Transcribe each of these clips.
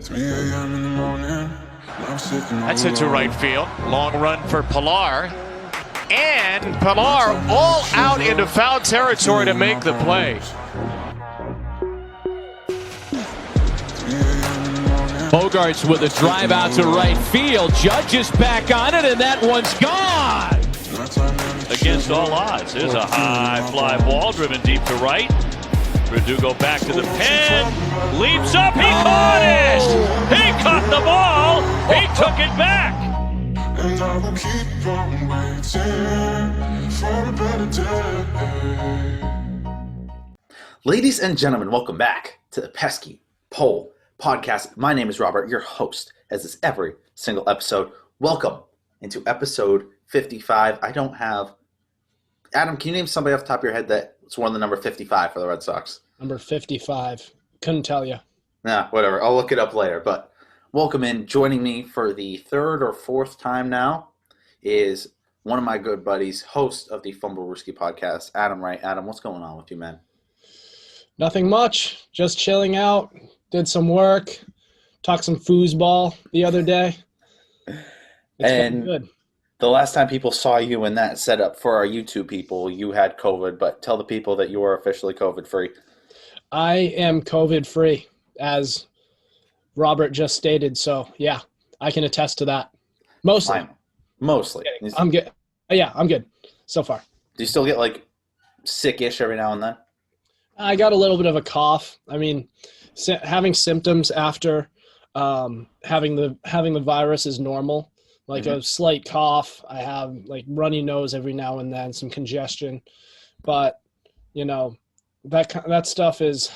3 a.m. in the morning. I'm sitting That's into right field. Long run for Pilar. And Pilar all out into foul territory to make the play. Bogarts with a drive out to right field. Judge is back on it, and that one's gone. Against all odds. Here's a high fly ball driven deep to right. Verdugo back to the pen. Leaps up. He caught it. He caught the ball. He took it back. And I will keep on waiting for a better day. Ladies and gentlemen, welcome back to the Pesky Pole Podcast. My name is Robert, your host, as is every single episode. Welcome into episode 55. I don't have... Adam, can you name somebody off the top of your head that's worn the number 55 for the Red Sox? Number 55. Couldn't tell you. Nah, whatever. I'll look it up later. But welcome in. Joining me for the third or fourth time now is one of my good buddies, host of the Fumblerooski podcast, Adam Wright. Adam, what's going on with you, man? Nothing much. Just chilling out. Did some work. Talked some foosball the other day. It's been good. The last time people saw you in that setup for our YouTube people, you had COVID, but tell the people that you are officially COVID-free. I am COVID-free, as Robert just stated. So, yeah, I can attest to that. Mostly. Mostly. I'm good. Yeah, I'm good so far. Do you still get, like, sick-ish every now and then? I got a little bit of a cough. I mean, having symptoms after having the virus is normal. Like a slight cough. I have like runny nose every now and then, some congestion. But, you know, that stuff is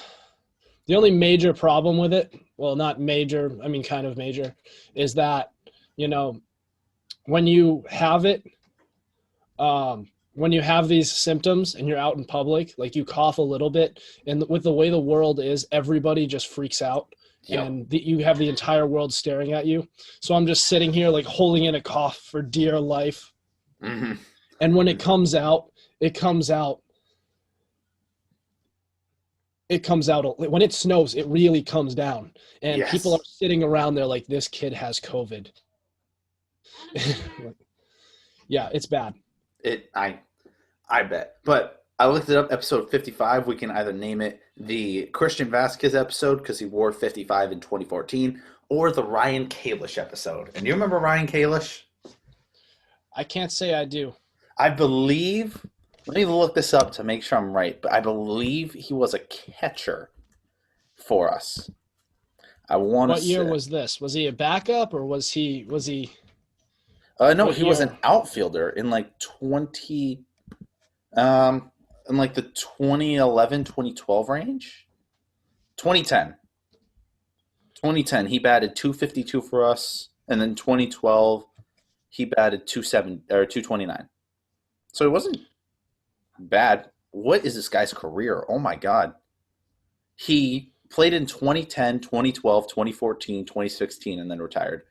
the only major problem with it. Well, not major, I mean kind of major, is that, you know, when you have it, when you have these symptoms and you're out in public, like you cough a little bit, and with the way the world is, everybody just freaks out. Yep. And you have the entire world staring at you. So I'm just sitting here like holding in a cough for dear life. Mm-hmm. And when it comes out. When it snows, it really comes down. And people are sitting around there like, this kid has COVID. Yeah, it's bad. I bet. But I looked it up, episode 55. We can either name it the Christian Vasquez episode because he wore 55 in 2014, or the Ryan Kalish episode. And you remember Ryan Kalish? I can't say I do. I believe, let me look this up to make sure I'm right, but I believe he was a catcher for us. What year was this? Was he a backup or was he? No, he was an outfielder in like in like the 2011, 2012 range? 2010. 2010, he batted 252 for us. And then 2012, he batted 229. So it wasn't bad. What is this guy's career? Oh, my God. He played in 2010, 2012, 2014, 2016, and then retired.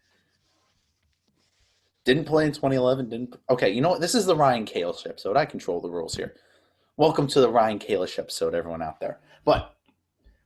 Didn't play in 2011. Okay, you know what? This is the Ryan Kalish episode. I control the rules here. Welcome to the Ryan Kalish episode, everyone out there. But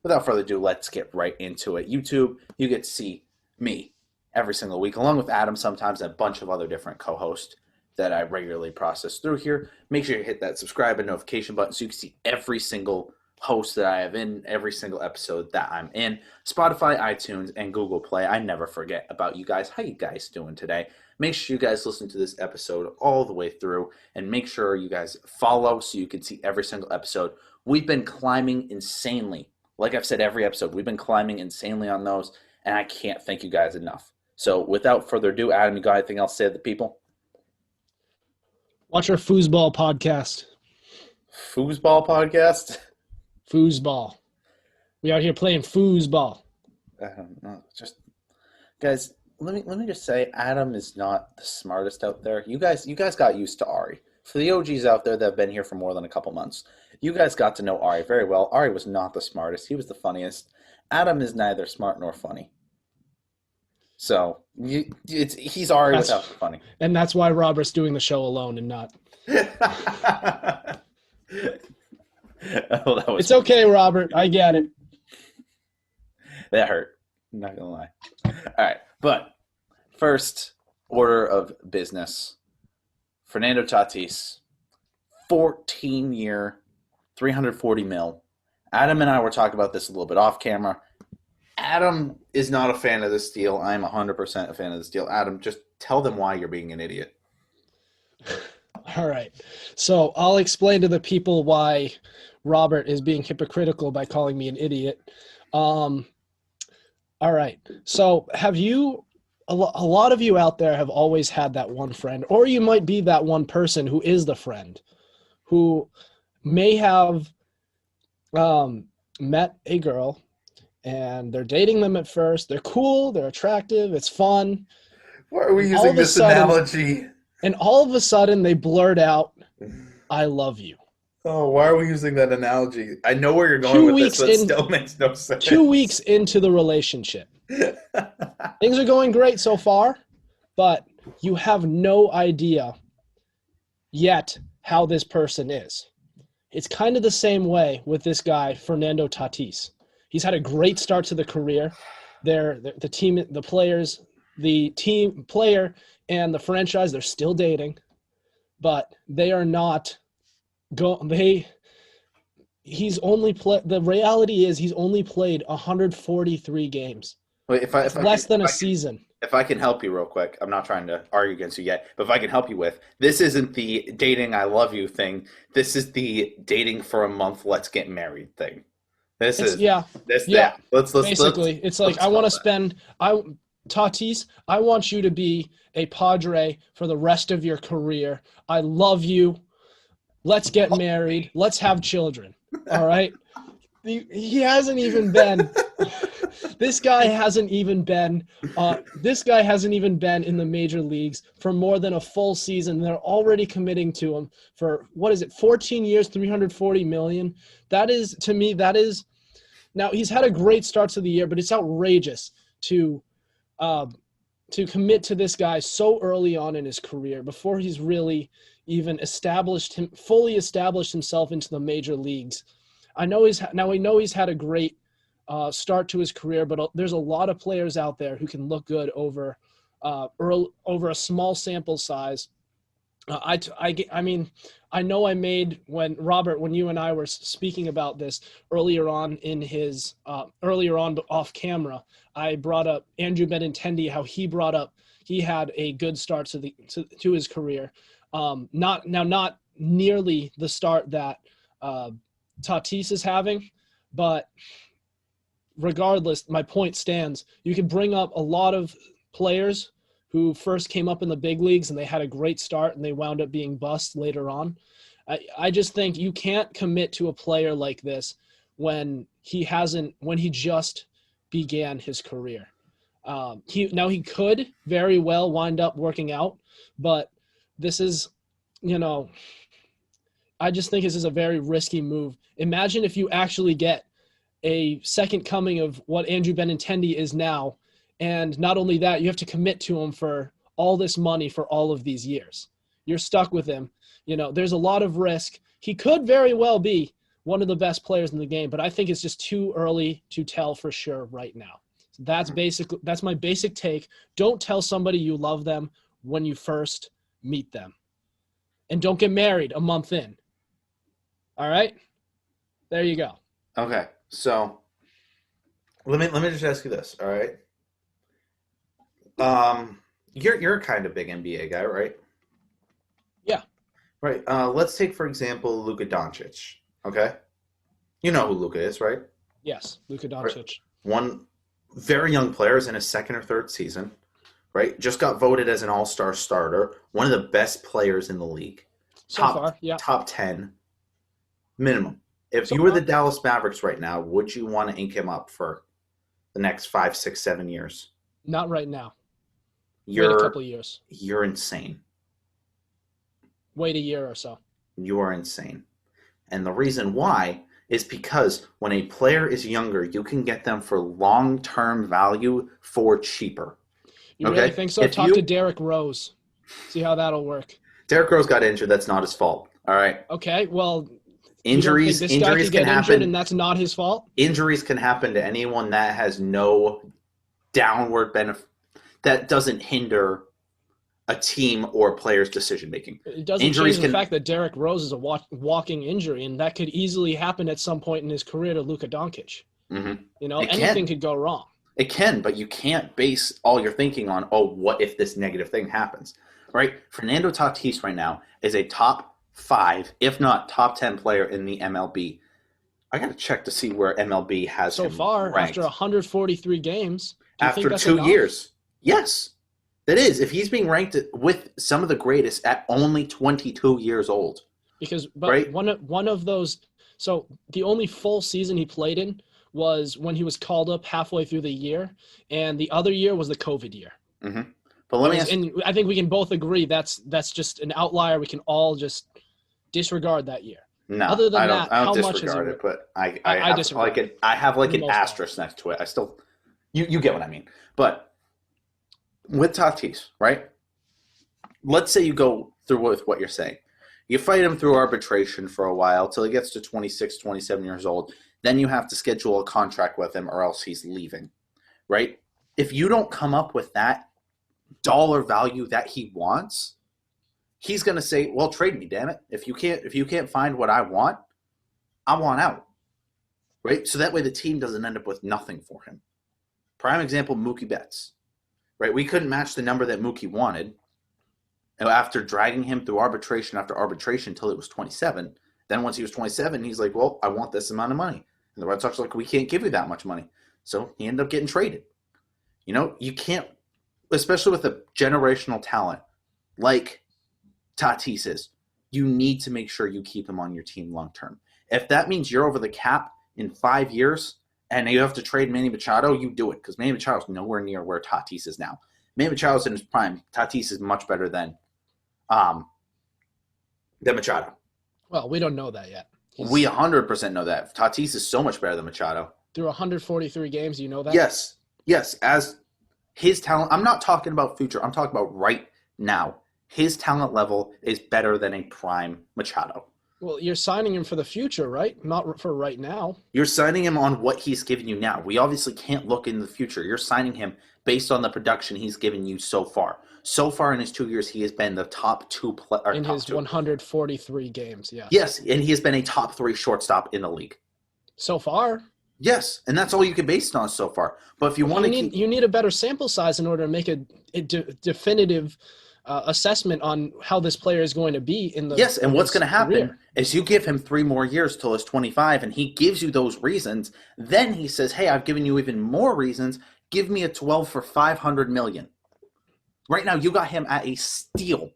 without further ado, let's get right into it. YouTube, you get to see me every single week, along with Adam sometimes, and a bunch of other different co-hosts that I regularly process through here. Make sure you hit that subscribe and notification button so you can see every single host that I have in, every single episode that I'm in. Spotify, iTunes, and Google Play. I never forget about you guys. How you guys doing today? Make sure you guys listen to this episode all the way through, and make sure you guys follow so you can see every single episode. We've been climbing insanely. Like I've said every episode, we've been climbing insanely on those, and I can't thank you guys enough. So without further ado, Adam, you got anything else to say to the people? Watch our foosball podcast. Foosball podcast? Foosball. We out here playing foosball. No, just guys. Let me just say, Adam is not the smartest out there. You guys got used to Ari. For the OGs out there that have been here for more than a couple months, you guys got to know Ari very well. Ari was not the smartest. He was the funniest. Adam is neither smart nor funny. So he's Ari without the funny. And that's why Robert's doing the show alone and not. Oh, it's okay, Robert. I get it. That hurt. Not gonna lie. All right, but first order of business: Fernando Tatis, 14-year, $340 million. Adam and I were talking about this a little bit off camera. Adam is not a fan of this deal. I'm 100% a fan of this deal. Adam, just tell them why you're being an idiot. All right. So I'll explain to the people why Robert is being hypocritical by calling me an idiot. All right. So have you, a lot of you out there have always had that one friend, or you might be that one person who is the friend, who may have met a girl and they're dating them at first. They're cool. They're attractive. It's fun. Why are we using this analogy? And all of a sudden they blurt out, "I love you." Oh, why are we using that analogy? I know where you're going with this, but it still makes no sense. 2 weeks into the relationship. Things are going great so far, but you have no idea yet how this person is. It's kind of the same way with this guy, Fernando Tatis. He's had a great start to the career. The team player and the franchise, they're still dating, but they are not the reality is he's only played 143 games. Wait, less than a season. If I can help you real quick, I'm not trying to argue against you yet, but if I can help you with, this isn't the dating I love you thing. This is the dating for a month, let's get married thing. Let's basically, it's like, I want to spend Tatis, I want you to be a Padre for the rest of your career. I love you. Let's get married. Let's have children. All right. He hasn't even been. This guy hasn't even been in the major leagues for more than a full season. They're already committing to him for 14 years, $340 million. That is, to me, now he's had a great start to the year, but it's outrageous to commit to this guy so early on in his career before he's really even fully established himself into the major leagues. We know he's had a great start to his career, but there's a lot of players out there who can look good over a small sample size. I know I made when you and I were speaking about this earlier on off camera, I brought up Andrew Benintendi, how he had a good start to his career. Not nearly the start that Tatis is having, but regardless, my point stands. You can bring up a lot of players who first came up in the big leagues and they had a great start and they wound up being busts later on. I just think you can't commit to a player like this when he just began his career. He could very well wind up working out, but this is, I just think this is a very risky move. Imagine if you actually get a second coming of what Andrew Benintendi is now, and not only that, you have to commit to him for all this money for all of these years. You're stuck with him. There's a lot of risk. He could very well be one of the best players in the game, but I think it's just too early to tell for sure right now. That's my basic take. Don't tell somebody you love them when you first meet them. And don't get married a month in. All right? There you go. Okay. So let me just ask you this, all right? You're a kind of big NBA guy, right? Yeah. Right. Let's take, for example, Luka Doncic. Okay? You know who Luka is, right? Yes, Luka Doncic. Right. One very young player is in his second or third season, right? Just got voted as an all-star starter, one of the best players in the league. Top 10 minimum. If you were the Dallas Mavericks right now, would you want to ink him up for the next 5, 6, 7 years? Not right now. Wait a couple of years. You're insane. Wait a year or so. You are insane. And the reason why is because when a player is younger, you can get them for long-term value for cheaper. You really think so? Talk to Derrick Rose. See how that'll work. Derrick Rose got injured. That's not his fault. All right. Okay, well, injuries can happen, and that's not his fault. Injuries can happen to anyone that has no downward benefit that doesn't hinder a team or player's decision making. It doesn't change the fact that Derrick Rose is a walking injury, and that could easily happen at some point in his career to Luka Doncic. Mm-hmm. You know, anything could go wrong. It can, but you can't base all your thinking on, what if this negative thing happens, right? Fernando Tatis right now is a top 5, if not top 10 player in the MLB. I got to check to see where MLB has so him far ranked. after 143 games. After 2 years. Yes, that is. If he's being ranked with some of the greatest at only 22 years old. Because one of those – so the only full season he played in was when he was called up halfway through the year, and the other year was the COVID year. Mm-hmm. But let me ask, and I think we can both agree that's just an outlier. We can all just disregard that year. No, other than I don't how much is disregard it? it, but I have an asterisk next to it. I still, you get what I mean. But with Tatis, right? Let's say you go through with what you're saying. You fight him through arbitration for a while till he gets to 26, 27 years old. Then you have to schedule a contract with him or else he's leaving, right? If you don't come up with that dollar value that he wants, he's going to say, well, trade me, damn it. If you can't find what I want out, right? So that way the team doesn't end up with nothing for him. Prime example, Mookie Betts, right? We couldn't match the number that Mookie wanted. And after dragging him through arbitration after arbitration until it was 27, then once he was 27, he's like, well, I want this amount of money. And the Red Sox are like, we can't give you that much money. So he ended up getting traded. You know, you can't, especially with a generational talent like Tatis is, you need to make sure you keep him on your team long term. If that means you're over the cap in 5 years and you have to trade Manny Machado, you do it, because Manny Machado's nowhere near where Tatis is now. Manny Machado's in his prime. Tatis is much better than Machado. Well, we don't know that yet. We 100% know that. Tatis is so much better than Machado. Through 143 games, you know that? Yes. As his talent, I'm not talking about future. I'm talking about right now. His talent level is better than a prime Machado. Well, you're signing him for the future, right? Not for right now. You're signing him on what he's giving you now. We obviously can't look in the future. You're signing him based on the production he's given you so far. So far in his 2 years, he has been the top 2 player. In his 143 games, yes. Yes, and he has been a top 3 shortstop in the league. So far. Yes, and that's all you can base it on so far. But if you want to you need a better sample size in order to make a definitive assessment on how this player is going to be in the Yes, and what's going to happen career. is you give him 3 more years till he's 25, and he gives you those reasons. Then he says, hey, I've given you even more reasons. Give me a 12 for $500 million. Right now, you got him at a steal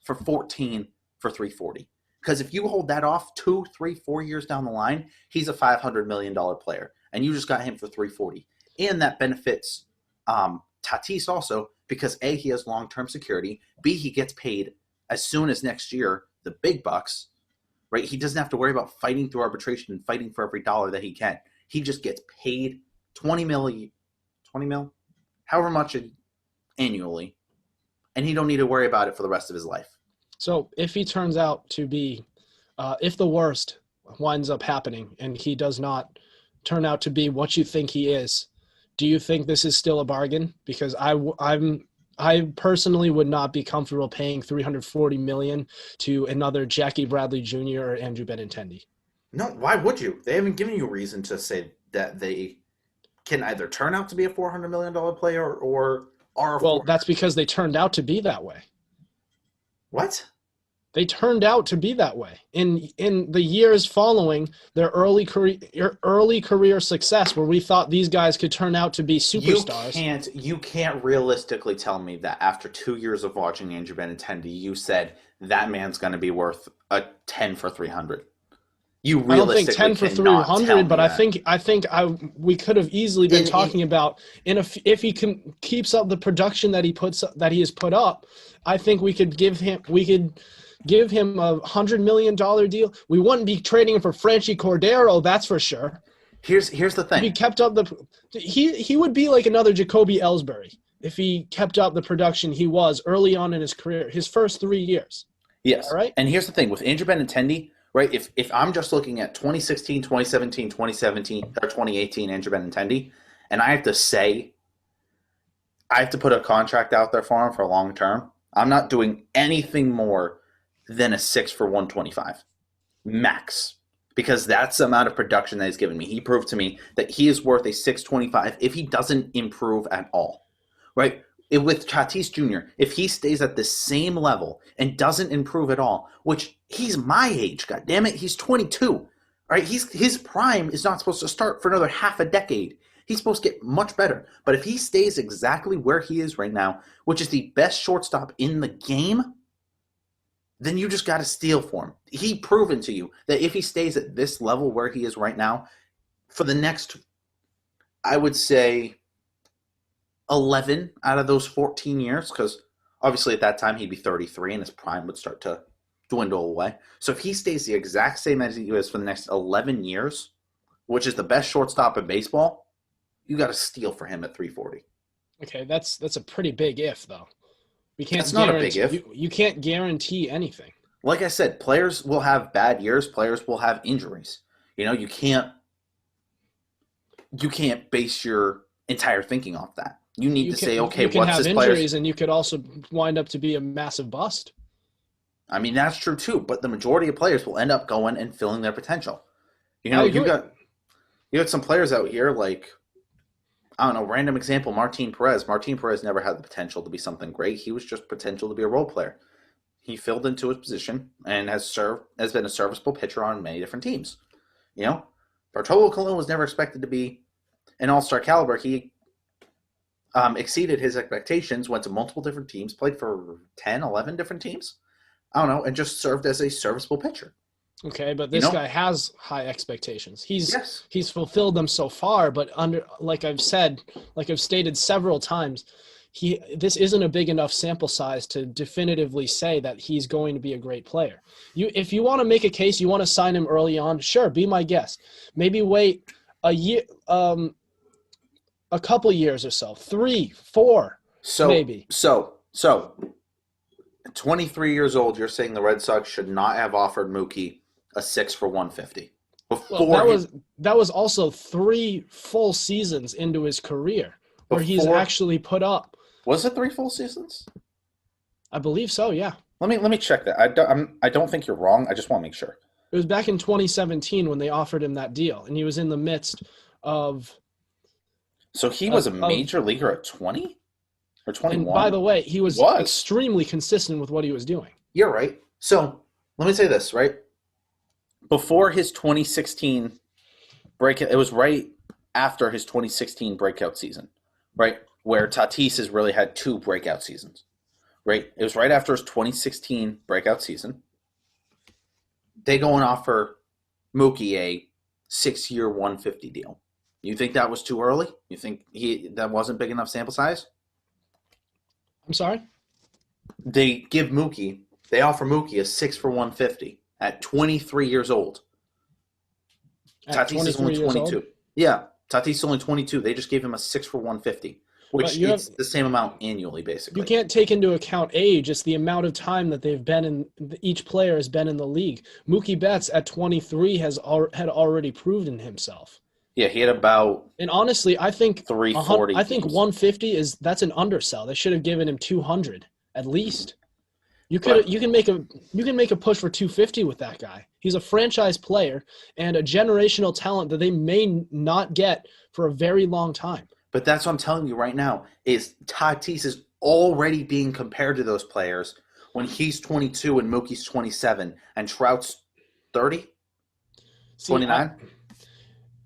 for 14 for 340. Because if you hold that off 2, 3, 4 years down the line, he's a $500 million player. And you just got him for 340. And that benefits Tatis also because A, he has long-term security. B, he gets paid as soon as next year, the big bucks, right? He doesn't have to worry about fighting through arbitration and fighting for every dollar that he can. He just gets paid 20 mil, however much annually. And he don't need to worry about it for the rest of his life. So if he turns out to be, if the worst winds up happening and he does not turn out to be what you think he is, do you think this is still a bargain? Because I personally would not be comfortable paying $340 million to another Jackie Bradley Jr. or Andrew Benintendi. No, why would you? They haven't given you a reason to say that they can either turn out to be a $400 million player or are. Well, that's because they turned out to be that way. What? They turned out to be that way. In the years following their early career success, where we thought these guys could turn out to be superstars. You can't realistically tell me that after 2 years of watching Andrew Benintendi, you said that man's going to be worth a 10 for 300. You realistically I don't think 10 for 300, but I think we could have easily been talking about if he keeps up the production that he has put up. I think we could give him a $100 million deal. We wouldn't be trading him for Franchi Cordero, that's for sure. Here's the thing. If he kept up he would be like another Jacoby Ellsbury if he kept up the production he was early on in his career, his first 3 years. Yes. All right. And here's the thing with Andrew Benintendi, right? If I'm just looking at 2016, 2017, 2017, or 2018 Andrew Benintendi, and I have to say I have to put a contract out there for him for long term. I'm not doing anything more than a 6 for 125 max, because that's the amount of production that he's given me. He proved to me that he is worth a 625 if he doesn't improve at all, right? With Tatis Jr., if he stays at the same level and doesn't improve at all, which he's my age, God damn it, he's 22, right? His prime is not supposed to start for another half a decade. He's supposed to get much better. But if he stays exactly where he is right now, which is the best shortstop in the game, then you just got to steal for him. He proven to you that if he stays at this level where he is right now, for the next, I would say, 11 out of those 14 years, because obviously at that time he'd be 33 and his prime would start to dwindle away. So if he stays the exact same as he is for the next 11 years, which is the best shortstop in baseball, you got to steal for him at 340. Okay, that's a pretty big if, though. We can't. That's not a big if. You can't guarantee anything. Like I said, players will have bad years. Players will have injuries. You can't base your entire thinking off that. You need to say, okay, you can what's have this injuries, player's? and you could also wind up to be a massive bust. I mean, that's true too. But the majority of players will end up going and filling their potential. You agree. got some players out here like, I don't know, random example, Martin Perez. Martin Perez never had the potential to be something great. He was just potential to be a role player. He filled into his position and has been a serviceable pitcher on many different teams. Bartolo Colon was never expected to be an all-star caliber. He exceeded his expectations, went to multiple different teams, played for 10, 11 different teams. I don't know, and just served as a serviceable pitcher. Okay, but this guy has high expectations. Yes. He's fulfilled them so far, but like I've stated several times, this isn't a big enough sample size to definitively say that he's going to be a great player. If you want to make a case, you want to sign him early on, sure, be my guest. Maybe wait a year, a couple years or so, 3, 4, maybe. So, 23 years old, you're saying the Red Sox should not have offered Mookie a 6 for 150 that was also 3 full seasons into his career where he's actually put up. Was it 3 full seasons? I believe so. Yeah. Let me check that. I don't think you're wrong. I just want to make sure. It was back in 2017 when they offered him that deal, and he was in the midst of. So he was a major leaguer at 20 or 21. And by the way, he was extremely consistent with what he was doing. You're right. So let me say this, right? Before his 2016 breakout, it was right after his 2016 breakout season, right? Where Tatis has really had 2 breakout seasons, right? It was right after his 2016 breakout season. They go and offer Mookie a 6-year, 150 deal. You think that was too early? You think that wasn't big enough sample size? I'm sorry? They offer Mookie a 6 for 150 at 23 years old. Tatis is only 22. Yeah, Tatis is only 22. They just gave him a 6 for 150, which is the same amount annually, basically. You can't take into account age. It's the amount of time that they've been in. Each player has been in the league. Mookie Betts at 23 had already proven himself. Yeah, he had about. And honestly, I think 340. I think 150 that's an undersell. They should have given him 200 at least. You can make a push for 250 with that guy. He's a franchise player and a generational talent that they may not get for a very long time. But that's what I'm telling you right now is Tatis is already being compared to those players when he's 22 and Mookie's 27 and Trout's 30, 29.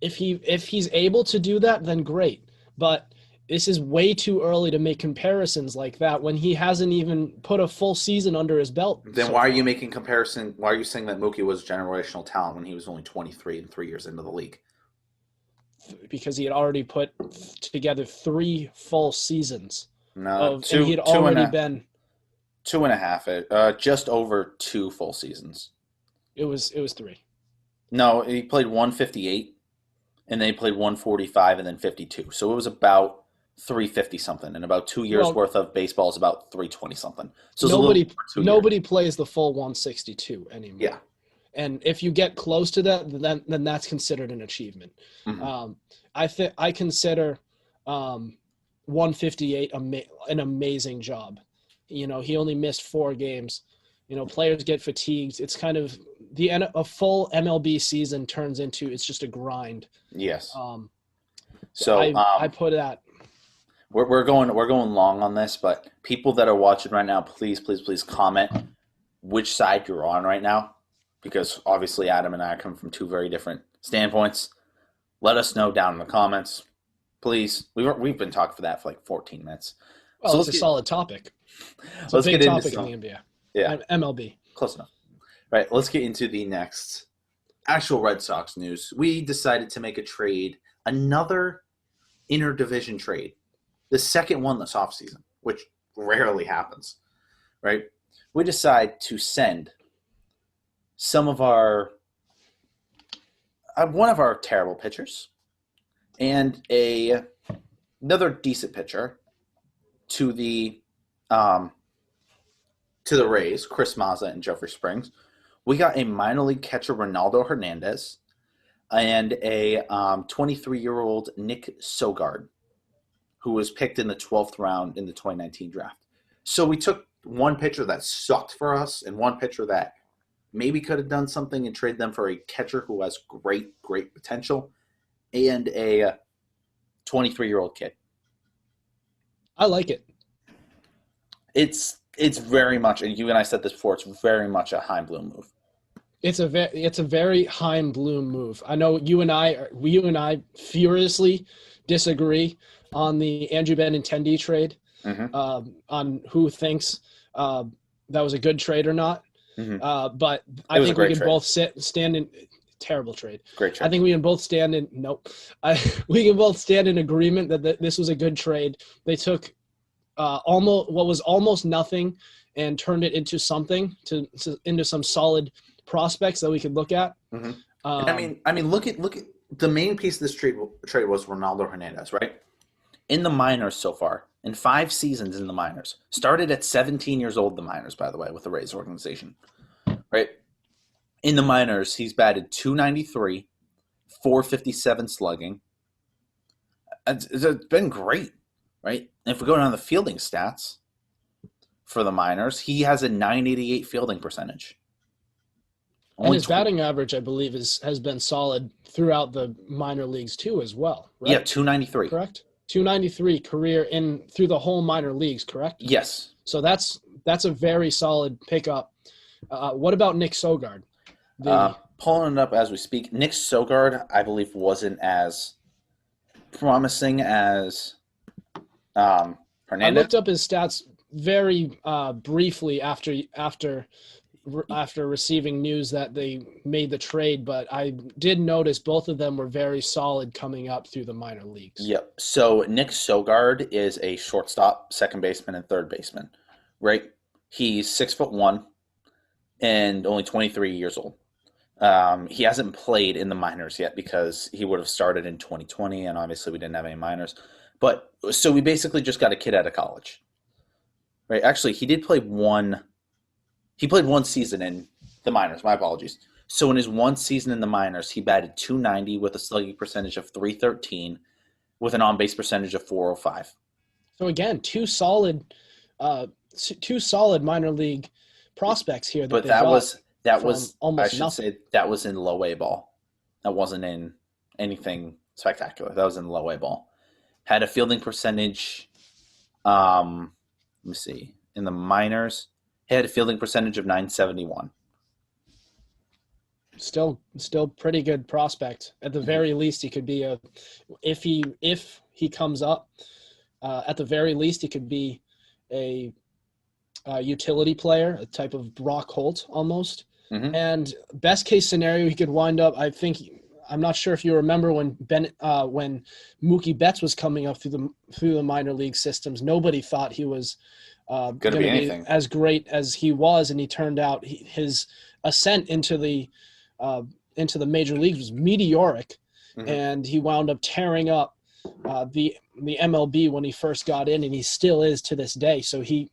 If he's able to do that, then great. But this is way too early to make comparisons like that when he hasn't even put a full season under his belt. Then why are you making comparison? Why are you saying that Mookie was generational talent when he was only 23 and 3 years into the league? Because he had already put together 3 full seasons. No, and he had already been 2.5, just over 2 full seasons. It was 3. No, he played 158, and then he played 145, and then 52. So it was about 350 something, and about 2 years worth of baseball is about 320 something. So nobody plays the full 162 anymore. Yeah. And if you get close to that, then that's considered an achievement. Mm-hmm. I consider 158, an amazing job. You know, he only missed 4 games. You know, players get fatigued. It's kind of a full MLB season turns into it's just a grind. Yes. So I put that. We're going long on this, but people that are watching right now, please comment which side you're on right now, because obviously Adam and I come from 2 very different standpoints. Let us know down in the comments, please. We've been talking for that for like 14 minutes. Well, it's a solid topic. It's a big topic in the NBA. Yeah, MLB. Close enough. Right, let's get into the next actual Red Sox news. We decided to make a trade, another interdivision trade, the second one this offseason, which rarely happens, right? We decide to send some of our one of our terrible pitchers and another decent pitcher to the Rays, Chris Mazza and Jeffrey Springs. We got a minor league catcher, Ronaldo Hernandez, and a 23-year-old Nick Sogard, who was picked in the 12th round in the 2019 draft. So we took one pitcher that sucked for us and one pitcher that maybe could have done something and trade them for a catcher who has great potential and a 23-year-old kid. I like it. It's very much, and you and I said this before, it's very much a Heim Bloom move. It's a very Heim Bloom move. I know you and I furiously disagree on the Andrew Benintendi trade, on who thinks that was a good trade or not. But I think we can both stand in terrible trade. Great trade. I think we can both stand in we can both stand in agreement that this was a good trade. They took almost what was almost nothing and turned it into something into some solid prospects that we could look at. I mean, look at the main piece of this trade was Ronaldo Hernandez, right? In the minors so far, in 5 seasons in the minors, started at 17 years old. The minors, by the way, with the Rays organization, right? In the minors, he's batted .293, .457 slugging. It's been great, right? And if we go down the fielding stats for the minors, he has a .988 fielding percentage. And his batting average, I believe, has been solid throughout the minor leagues too, as well. Right? Yeah, .293. Correct. .293 career through the whole minor leagues. Correct. Yes. So that's a very solid pickup. What about Nick Sogard? Pulling it up as we speak, Nick Sogard, I believe, wasn't as promising as Hernandez. I looked up his stats very briefly after receiving news that they made the trade, but I did notice both of them were very solid coming up through the minor leagues. Yep. So Nick Sogard is a shortstop, second baseman, and third baseman, right? He's 6'1" and only 23 years old. He hasn't played in the minors yet because he would have started in 2020, and obviously we didn't have any minors. But so we basically just got a kid out of college, right? Actually, he did play one. He played 1 season in the minors. My apologies. So in his 1 season in the minors, he batted .290 with a slugging percentage of .313, with an on-base percentage of .405. So again, two solid minor league prospects here. But that was almost I should nothing. say that was in low A ball. That wasn't in anything spectacular. That was in low A ball. Had a fielding percentage. Let me see. In the minors, he had a fielding percentage of .971. Still pretty good prospect. At the very least, he could be if he comes up, at the very least, he could be a utility player, a type of Brock Holt almost. And best case scenario, he could wind up. I'm not sure if you remember when Mookie Betts was coming up through the minor league systems. Nobody thought he was going to be anything as great as he was, and he turned out his ascent into the major leagues was meteoric, and he wound up tearing up the MLB when he first got in, and he still is to this day. So he,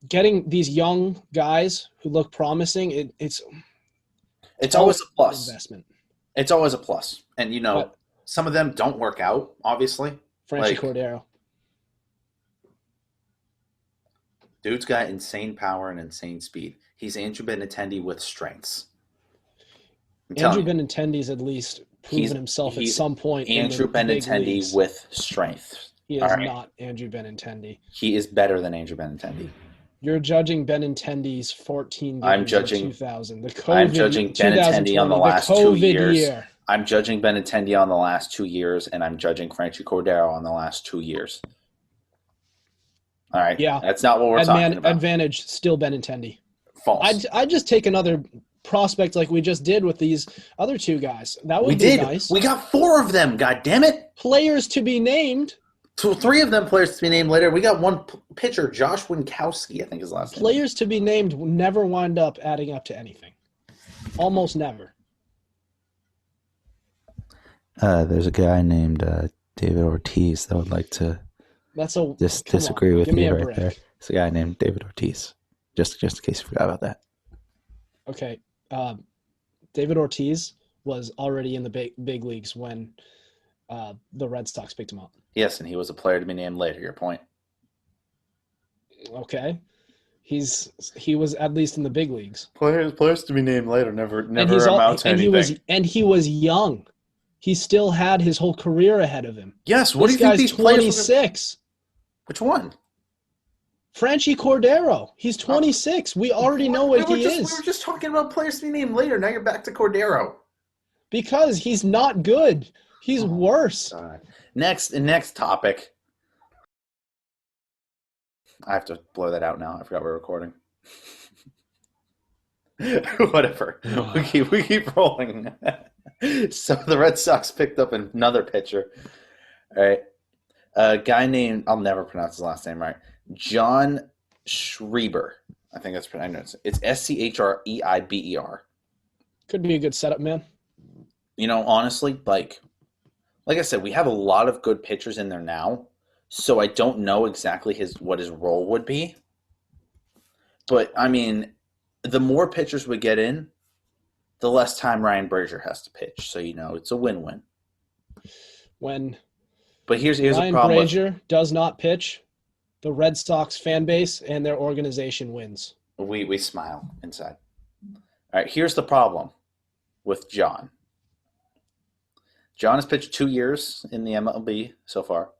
getting these young guys who look promising, it's always a plus. Investment. It's always a plus, and some of them don't work out, obviously. Franchi Like- Cordero. Dude's got insane power and insane speed. He's Andrew Benintendi with strengths. I'm Andrew telling you, Benintendi's at least proven himself at he's some point. Andrew in the big Benintendi leagues. with strength. He is All right. not Andrew Benintendi. He is better than Andrew Benintendi. You're judging Benintendi's 14 games I'm judging- in 2000. The COVID, I'm judging Benintendi on the 2020, last the 2 COVID years. year. I'm judging Benintendi on the last 2 years, and I'm judging Franchi Cordero on the last 2 years. All right. Yeah. That's not what we're talking about. Advantage still Benintendi. False. I'd just take another prospect like we just did with these other two guys. That would We be did. nice. We got 4 of them. God damn it. Players to be named. 3 of them players to be named later. We got one pitcher, Josh Winkowski, I think his last name. Players to be named never wind up adding up to anything. Almost never. There's a guy named David Ortiz that would like to That's a disagree with give me you a right break. there. It's a guy named David Ortiz. Just in case you forgot about that. Okay. David Ortiz was already in the big leagues when the Red Sox picked him up. Yes, and he was a player to be named later. Your point. Okay. He was at least in the big leagues. Players to be named later never And he was young. He still had his whole career ahead of him. Yes. What This do you think guy's these players? 26. Which one? Franchi Cordero. He's 26. We already know what he is We were just talking about players to be named later. Now you're back to Cordero. because he's not good. He's worse. Next topic. I have to blur that out now. I forgot we're recording. Whatever. We keep rolling. So the Red Sox picked up another pitcher. All right. A guy named, I'll never pronounce his last name right. John Schreiber. I think that's pronounced. It's Schreiber. Could be a good setup, man. You know, honestly, like I said, we have a lot of good pitchers in there now. So I don't know exactly what his role would be. But I mean, the more pitchers we get in, the less time Ryan Brazier has to pitch. So you know, it's a win-win. But here's a Ryan problem. Brazier does not pitch, the Red Sox fan base and their organization wins. We smile inside. All right, here's the problem with John. John has pitched 2 years in the MLB so far.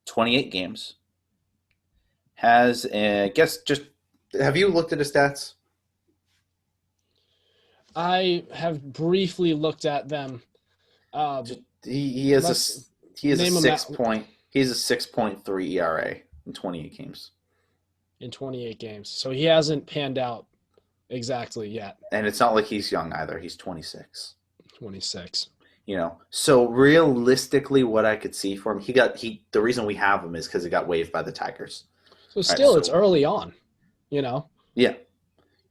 28 games. Have you looked at his stats? I have briefly looked at them. He has a 6.3 ERA in 28 games. In 28 games. So he hasn't panned out exactly yet. And it's not like he's young either. He's 26. 26. You know, so realistically, what I could see for him, the reason we have him is because he got waived by the Tigers. So still, so- it's early on, you know. Yeah,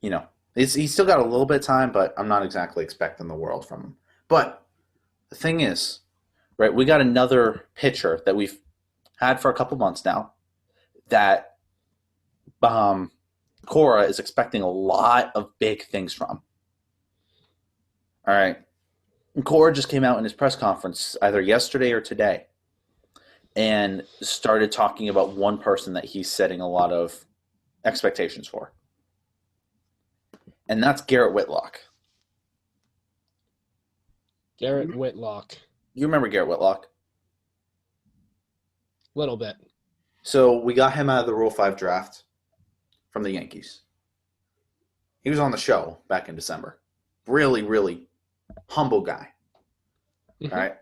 you know, he's still got a little bit of time, but I'm not exactly expecting the world from him. But the thing is, right, we got another pitcher that we've had for a couple months now that Cora is expecting a lot of big things from. All right. And Cora just came out in his press conference either yesterday or today and started talking about one person that he's setting a lot of expectations for. And that's Garrett Whitlock. Garrett Whitlock. You remember Garrett Whitlock? Little bit. So we got him out of the Rule 5 draft from the Yankees. He was on the show back in December. Really, really humble guy. Mhm. All right.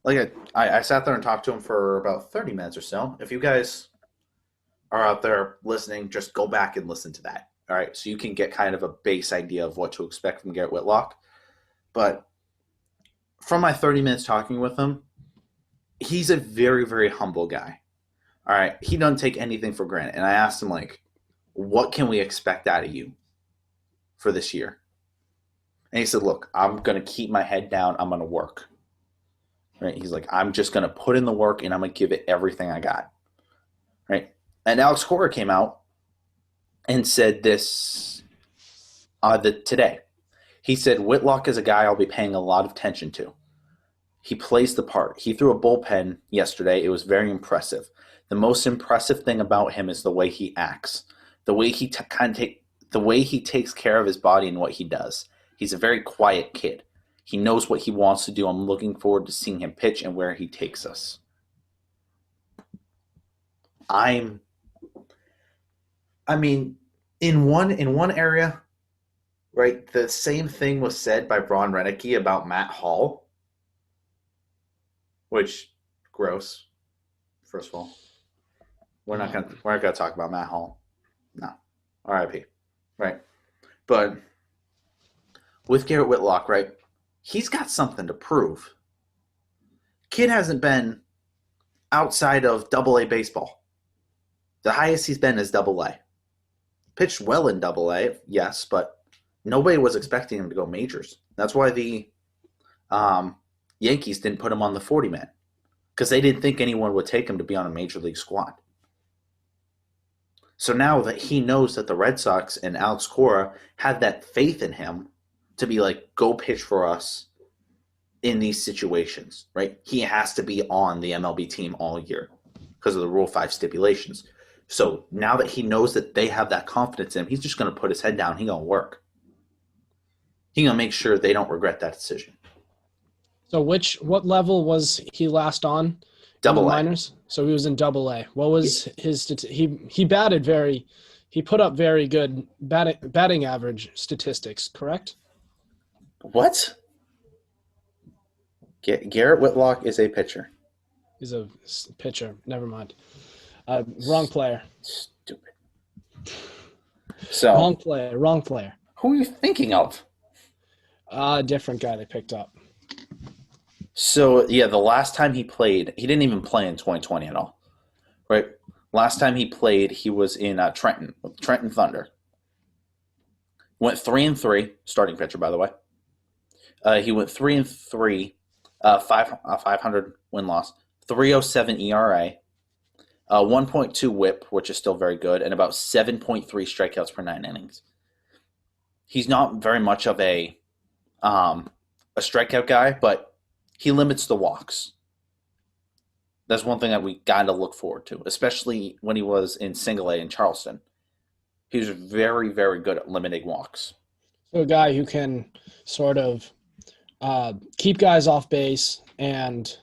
Like I sat there and talked to him for about 30 minutes or so. If you guys are out there listening, just go back and listen to that. All right. So you can get kind of a base idea of what to expect from Garrett Whitlock. But from my 30 minutes talking with him, he's a very, very humble guy. All right. He doesn't take anything for granted. And I asked him, like, what can we expect out of you for this year? And he said, look, I'm going to keep my head down. I'm going to work. Right? He's like, I'm just going to put in the work and I'm going to give it everything I got. Right? And Alex Cora came out and said this today. He said, Whitlock is a guy I'll be paying a lot of attention to. He plays the part. He threw a bullpen yesterday. It was very impressive. The most impressive thing about him is the way he acts, the way he the way he takes care of his body and what he does. He's a very quiet kid. He knows what he wants to do. I'm looking forward to seeing him pitch and where he takes us. I mean, in one area, right, the same thing was said by Braun Rennecke about Matt Hall, which, gross, first of all. We're not gonna talk about Matt Hall. No. R.I.P. Right. But with Garrett Whitlock, right, he's got something to prove. Kid hasn't been outside of Double-A baseball. The highest he's been is Double-A. Pitched well in Double-A, yes, but nobody was expecting him to go majors. That's why the Yankees didn't put him on the 40-man, because they didn't think anyone would take him to be on a major league squad. So now that he knows that the Red Sox and Alex Cora had that faith in him to be like, go pitch for us in these situations, right? He has to be on the MLB team all year because of the Rule 5 stipulations. So now that he knows that they have that confidence in him, he's just going to put his head down. He's going to work. He's going to make sure they don't regret that decision. So what level was he last on? Double-A. Minors? So he was in Double-A. What was his he put up very good batting average statistics, correct? What? Garrett Whitlock is a pitcher. He's a pitcher. Never mind. Wrong player. Stupid. So Wrong player. who are you thinking of? Different guy they picked up. So, yeah, the last time he played, he didn't even play in 2020 at all, right? Last time he played, he was in Trenton, with Trenton Thunder. Went 3-3, starting pitcher, by the way. He went 3-3, 500 win-loss, 3.07 ERA, 1.2 whip, which is still very good, and about 7.3 strikeouts per 9 innings. He's not very much of a strikeout guy, but he limits the walks. That's one thing that we got to look forward to, especially when he was in Single A in Charleston. He was very, very good at limiting walks. So a guy who can sort of keep guys off base. And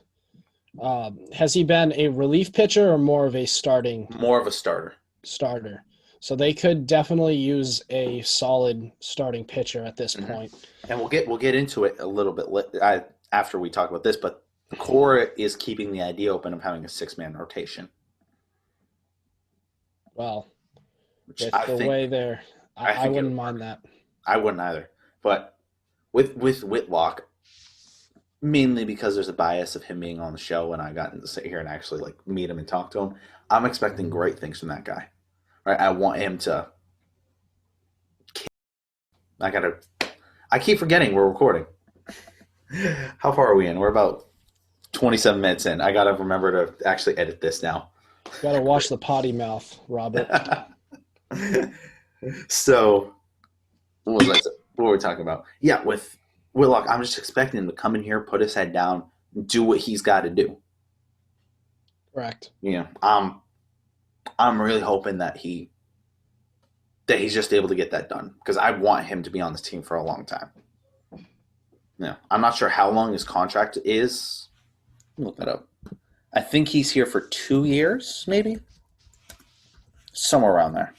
has he been a relief pitcher or more of a starting? More of a starter. Starter. So they could definitely use a solid starting pitcher at this point. And we'll get into it a little bit after we talk about this, but Cora is keeping the idea open of having a 6-man rotation. Well, Which way there, I wouldn't mind that. I wouldn't either. But with Whitlock, mainly because there's a bias of him being on the show and I got to sit here and actually like meet him and talk to him, I'm expecting great things from that guy. Right? I want him to. I keep forgetting we're recording. How far are we in? We're about 27 minutes in. I got to remember to actually edit this now. Got to wash the potty mouth, Robert. So, what were we talking about? Yeah, with Whitlock, I'm just expecting him to come in here, put his head down, do what he's got to do. Correct. Yeah, I'm really hoping that he's just able to get that done because I want him to be on this team for a long time. Yeah, I'm not sure how long his contract is. Look that up. I think he's here for 2 years, maybe. Somewhere around there.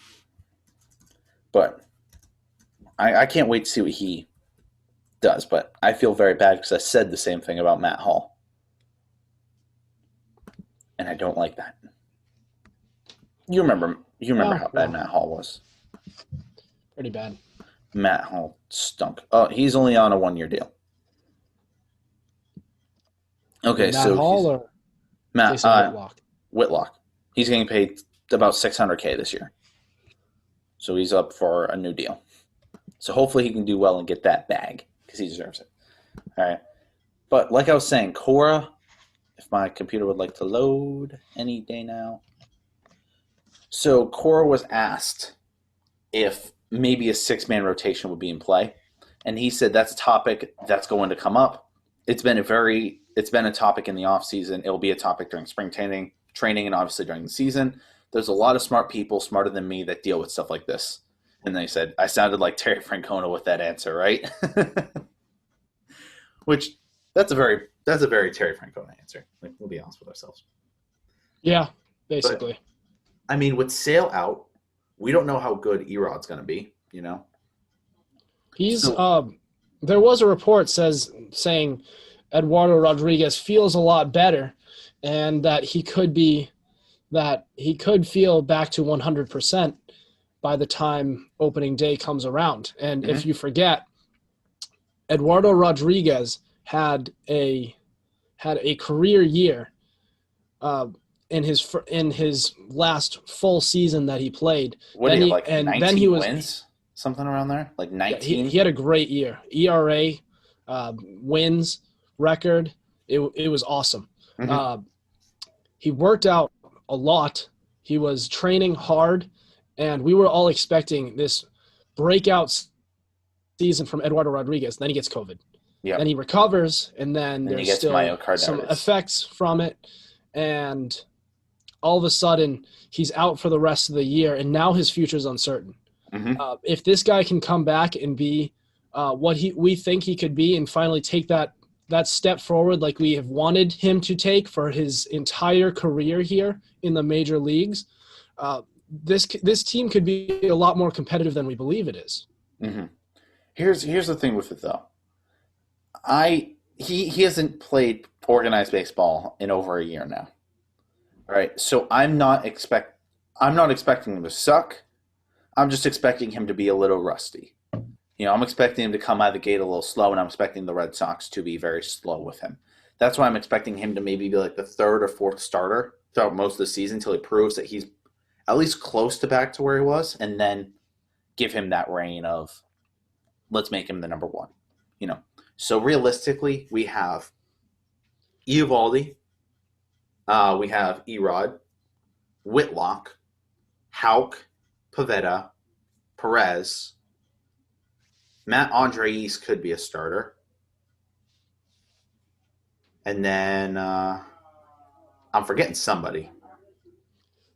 But I can't wait to see what he does. But I feel very bad because I said the same thing about Matt Hall. And I don't like that. You remember how bad Matt Hall was. Pretty bad. Matt Hall stunk. Oh, he's only on a 1-year deal. Okay, Matt Hall or Whitlock? Whitlock. He's getting paid about $600K this year. So he's up for a new deal. So hopefully he can do well and get that bag because he deserves it. All right. But like I was saying, Cora, if my computer would like to load any day now. So Cora was asked if maybe a 6-man rotation would be in play. And he said that's a topic that's going to come up. it's been a topic in the off season. It will be a topic during spring training, and obviously during the season. There's a lot of smart people, smarter than me, that deal with stuff like this. And they said I sounded like Terry Francona with that answer, right? Which that's a very Terry Francona answer. Like, we'll be honest with ourselves. Yeah, basically. But, I mean, with Sale out, we don't know how good Erod's going to be. You know, there was a report saying Eduardo Rodriguez feels a lot better, and that he could feel back to 100% by the time opening day comes around. And if you forget, Eduardo Rodriguez had a career year in his last full season that he played. What did he have, like 19 wins? Something around there? Like 19? Yeah, he had a great year. ERA, wins, record. It was awesome. He worked out a lot. He was training hard, and we were all expecting this breakout season from Eduardo Rodriguez. Then he gets COVID. Yep. Then he recovers, and then there's still some effects from it. And all of a sudden, he's out for the rest of the year, and now his future is uncertain. If this guy can come back and be what we think he could be, and finally take that step forward like we have wanted him to take for his entire career here in the major leagues, this team could be a lot more competitive than we believe it is. Here's the thing with it, though. He hasn't played organized baseball in over a year now. All right, so I'm not expecting him to suck. I'm just expecting him to be a little rusty. You know, I'm expecting him to come out of the gate a little slow, and I'm expecting the Red Sox to be very slow with him. That's why I'm expecting him to maybe be like the third or fourth starter throughout most of the season until he proves that he's at least close to back to where he was, and then give him that reign of let's make him the number one. You know, so realistically, we have Eovaldi, we have Erod, Whitlock, Houck, Pivetta, Perez. Matt Andres could be a starter. And then I'm forgetting somebody.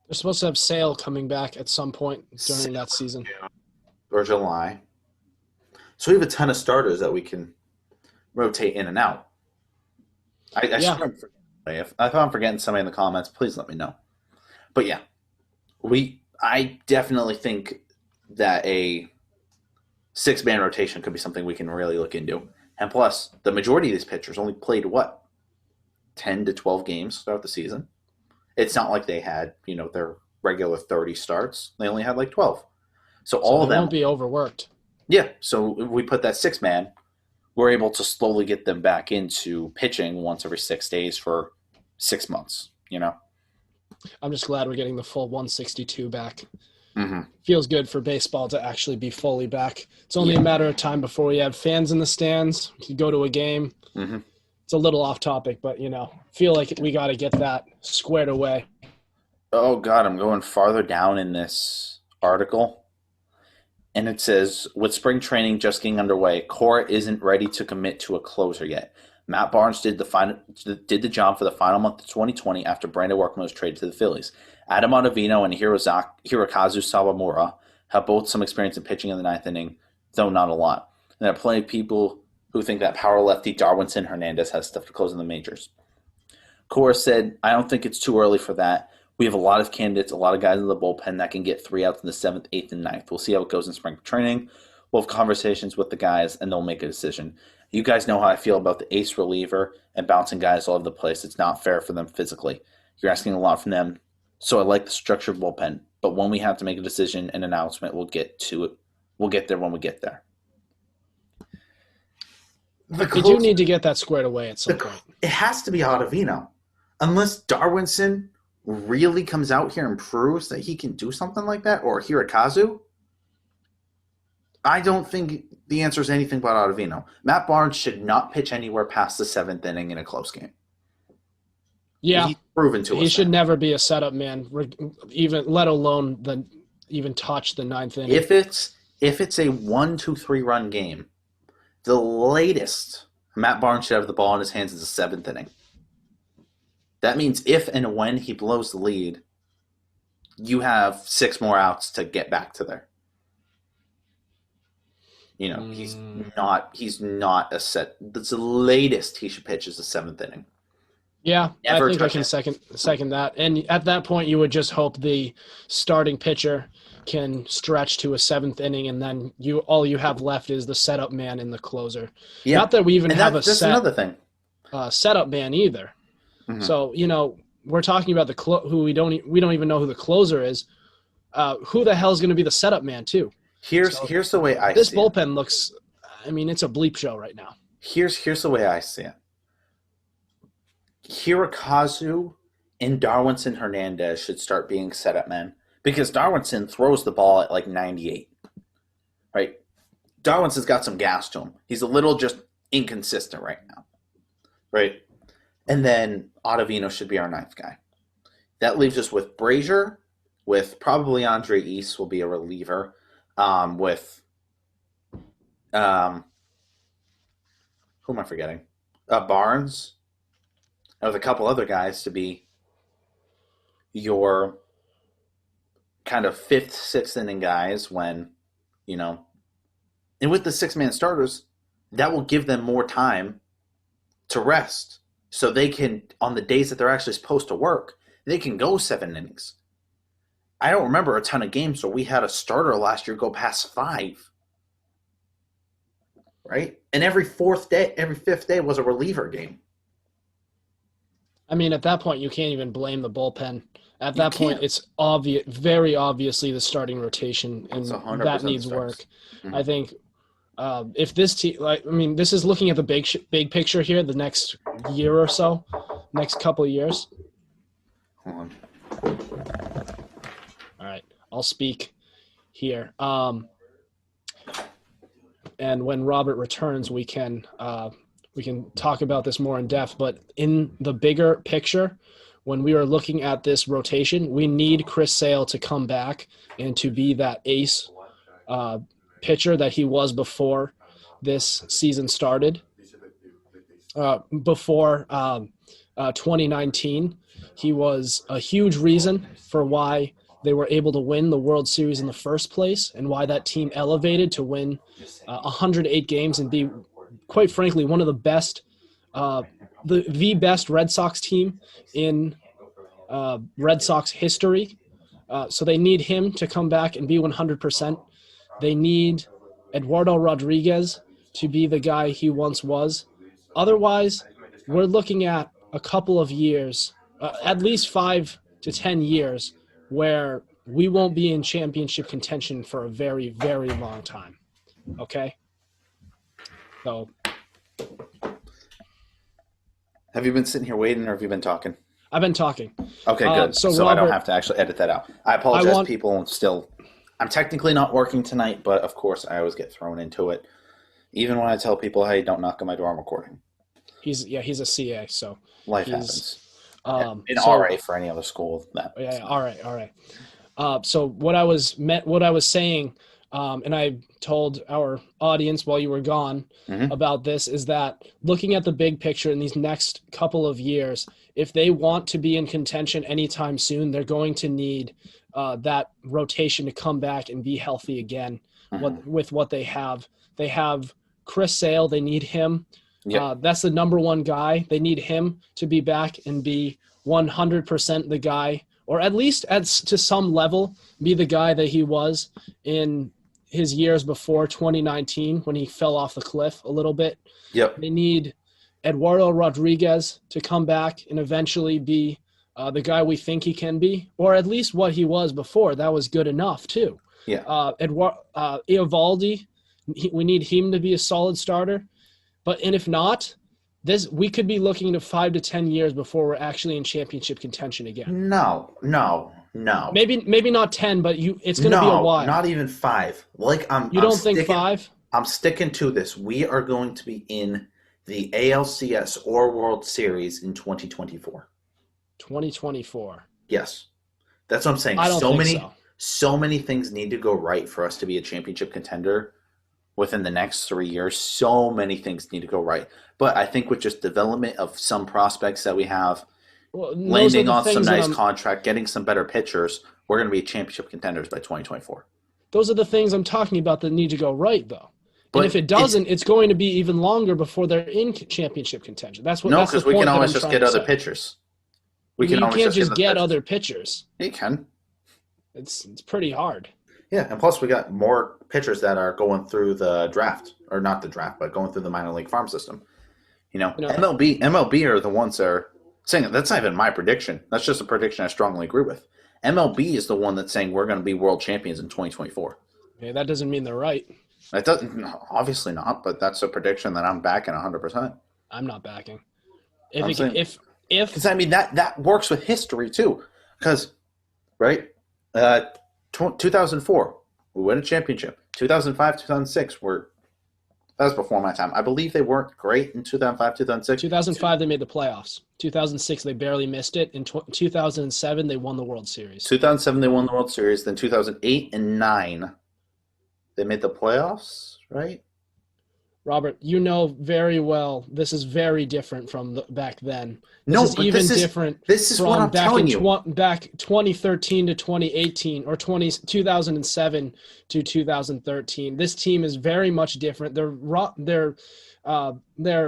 They're supposed to have Sale coming back at some point during that season. Or July. So we have a ton of starters that we can rotate in and out. If I'm forgetting somebody in the comments, please let me know. But yeah, I definitely think that a 6-man rotation could be something we can really look into. And plus, the majority of these pitchers only played, 10 to 12 games throughout the season? It's not like they had, their regular 30 starts. They only had 12. So all of them won't be overworked. Yeah, so if we put that 6-man, we're able to slowly get them back into pitching once every 6 days for 6 months, I'm just glad we're getting the full 162 back. Feels good for baseball to actually be fully back. It's only a matter of time before we have fans in the stands. We can go to a game. It's a little off topic, but, feel like we got to get that squared away. Oh, God, I'm going farther down in this article. And it says, with spring training just getting underway, Cora isn't ready to commit to a closer yet. Matt Barnes did the job for the final month of 2020 after Brandon Workman was traded to the Phillies. Adam Ottavino and Hirokazu Sawamura have both some experience in pitching in the ninth inning, though not a lot. And there are plenty of people who think that power lefty Darwinson Hernandez has stuff to close in the majors. Cora said, I don't think it's too early for that. We have a lot of candidates, a lot of guys in the bullpen that can get 3 outs in the 7th, 8th, and 9th. We'll see how it goes in spring training. We'll have conversations with the guys, and they'll make a decision. You guys know how I feel about the ace reliever and bouncing guys all over the place. It's not fair for them physically. You're asking a lot from them, so I like the structure of bullpen. But when we have to make a decision and announcement, we'll get to it. We'll get there when we get there. We do need to get that squared away at some point. It has to be Ottavino. Unless Darwinson really comes out here and proves that he can do something like that, or Hirokazu, I don't think the answer is anything but Ottavino. Matt Barnes should not pitch anywhere past the 7th inning in a close game. Yeah, he's proven to us. He should never be a setup man, even let alone even touch the 9th inning. If it's a 1-2-3 run game, the latest Matt Barnes should have the ball in his hands in the 7th inning. That means if and when he blows the lead, you have 6 more outs to get back to there. You know, he's not a set. That's the latest he should pitch is the 7th inning. Yeah, Never I think I touch can it. second that. And at that point, you would just hope the starting pitcher can stretch to a 7th inning, and then all you have left is the setup man and the closer. Yeah. Not that we even And have that's another thing. Setup man either. Mhm. So we're talking about who we don't even know who the closer is. Who the hell is going to be the setup man too? Here's the way I This see bullpen looks. I mean, it's a bleep show right now. Here's the way I see it. Hirokazu and Darwinson Hernandez should start being setup men because Darwinson throws the ball at like 98. Right? Darwinson's got some gas to him. He's a little just inconsistent right now. Right? And then Ottavino should be our 9th guy. That leaves us with Brazier, with probably Andre East will be a reliever, with who am I forgetting? Barnes, and with a couple other guys to be your kind of 5th, 6th inning guys when, and with the 6-man starters, that will give them more time to rest. So they can, on the days that they're actually supposed to work, they can go 7 innings. I don't remember a ton of games where we had a starter last year go past 5. Right? And every 5th day was a reliever game. I mean, at that point, you can't even blame the bullpen. At that point, it's obvious, very obviously the starting rotation, and that needs work. Mm-hmm. I think if this team, this is looking at the big picture here, the next year or so, next couple of years. Hold on. All right, I'll speak here. And when Robert returns, we can talk about this more in depth. But in the bigger picture, when we are looking at this rotation, we need Chris Sale to come back and to be that ace pitcher that he was before this season started. Before 2019, he was a huge reason for why they were able to win the World Series in the first place and why that team elevated to win 108 games and be, quite frankly, one of the best, the best Red Sox team in Red Sox history. So they need him to come back and be 100%. They need Eduardo Rodriguez to be the guy he once was. Otherwise, we're looking at a couple of years, at least 5 to 10 years, where we won't be in championship contention for a very, very long time. Okay? So. Have you been sitting here waiting or have you been talking? I've been talking. Okay, good. So Robert, I don't have to actually edit that out. I apologize, people. I'm technically not working tonight, but of course I always get thrown into it. Even when I tell people, hey, don't knock on my door, I'm recording. He's a CA, so. Life happens. RA for any other school. Yeah, all right. So what I was saying, and I told our audience while you were gone about this, is that looking at the big picture in these next couple of years, if they want to be in contention anytime soon, they're going to need that rotation to come back and be healthy again with what they have. They have Chris Sale. They need him. Yep. That's the number one guy. They need him to be back and be 100% the guy, or at least to some level be the guy that he was in his years before 2019 when he fell off the cliff a little bit. Yep. They need Eduardo Rodriguez to come back and eventually be the guy we think he can be, or at least what he was before. That was good enough too. Yeah. Eovaldi, we need him to be a solid starter. And if not, we could be looking to 5 to 10 years before we're actually in championship contention again. No. Maybe not 10, but it's going to be a while. Not even 5. You don't think 5? I'm sticking to this. We are going to be in the ALCS or World Series in 2024. 2024. Yes, that's what I'm saying. I don't think so. So many things need to go right for us to be a championship contender within the next 3 years. So many things need to go right. But I think with just development of some prospects that we have, landing on some nice contract, getting some better pitchers, we're going to be championship contenders by 2024. Those are the things I'm talking about that need to go right, though. But and if it doesn't, it's going to be even longer before they're in championship contention. That's what. No, because we can always just get other pitchers. You can't just get other pitchers. You can. It's pretty hard. Yeah, and plus we got more pitchers that are going through the draft, or not the draft, but going through the minor league farm system. MLB are the ones that are saying that's not even my prediction. That's just a prediction I strongly agree with. MLB is the one that's saying we're going to be world champions in 2024. Yeah, that doesn't mean they're right. That doesn't, obviously not, but that's a prediction that I'm backing 100%. I'm not backing. Because I mean that works with history too. Because, right, 2004 we win a championship. 2005, 2006 that was before my time. I believe they weren't great in 2005, 2006. 2005 they made the playoffs. 2006 they barely missed it. In 2007 they won the World Series. 2007 they won the World Series. Then 2008 and 9 they made the playoffs, right? Robert, you know very well this is very different from back then. This is different. This is what I'm telling you. Back 2013 to 2018 or 2007 to 2013. This team is very much different. Their